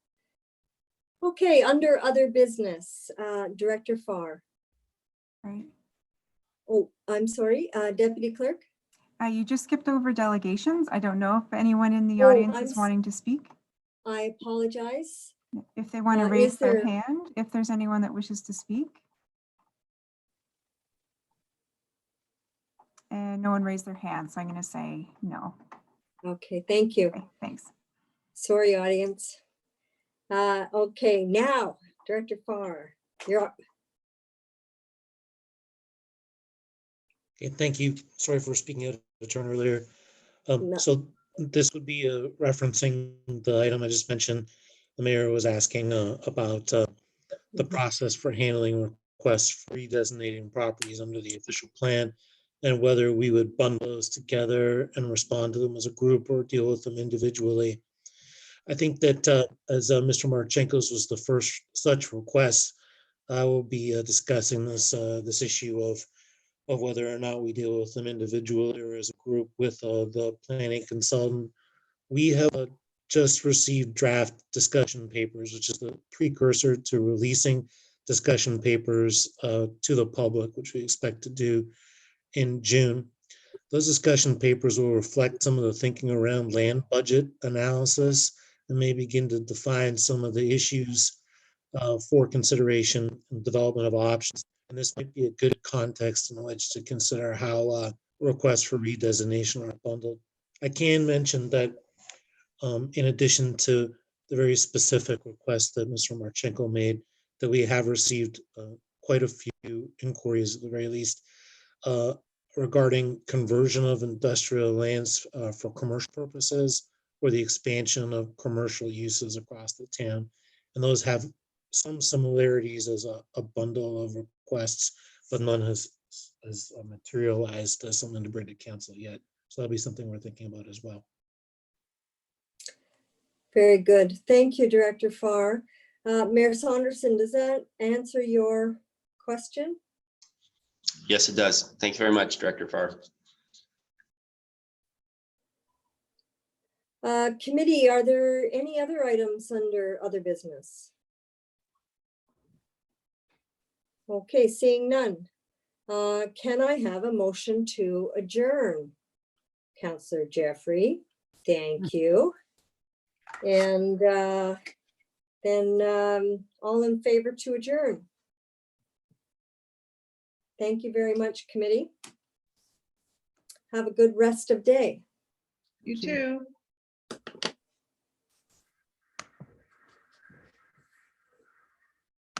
Okay, under other business, Director Farr. Right. Oh, I'm sorry, Deputy Clerk. You just skipped over delegations. I don't know if anyone in the Oh, audience I'm is wanting to speak. I apologize. If they want to is raise their there- hand, if there's anyone that wishes to speak. And no one raised their hand, so I'm going to say no. Okay, thank you. Okay, thanks. Sorry, audience. Okay, now, Director Farr, you're up. Okay, thank you. Sorry for speaking out of turn earlier. No. So this would be referencing the item I just mentioned. The mayor was asking about the process for handling requests for redesignating properties under the official plan and whether we would bundle those together and respond to them as a group or deal with them individually. I think that as Mr. Marchenko's was the first such request, I will be discussing this issue of whether or not we deal with them individually or as a group with the planning consultant. We have just received draft discussion papers, which is the precursor to releasing discussion papers to the public, which we expect to do in June. Those discussion papers will reflect some of the thinking around land budget analysis and may begin to define some of the issues for consideration and development of options. And this might be a good context in which to consider how requests for redesignation are bundled. I can mention that in addition to the very specific request that Mr. Marchenko made, that we have received quite a few inquiries at the very least regarding conversion of industrial lands for commercial purposes or the expansion of commercial uses across the town. And those have some similarities as a bundle of requests, but none has materialized as something to bring to council yet. So that'll be something we're thinking about as well. Very good. Thank you, Director Farr. Mayor Saunderson, does that answer your question? Yes, it does. Thank you very much, Director Farr. Committee, are there any other items under other business? Okay, seeing none. Can I have a motion to adjourn? Councillor Jeffrey, thank you. And then all in favor to adjourn? Thank you very much, committee. Have a good rest of day. You too.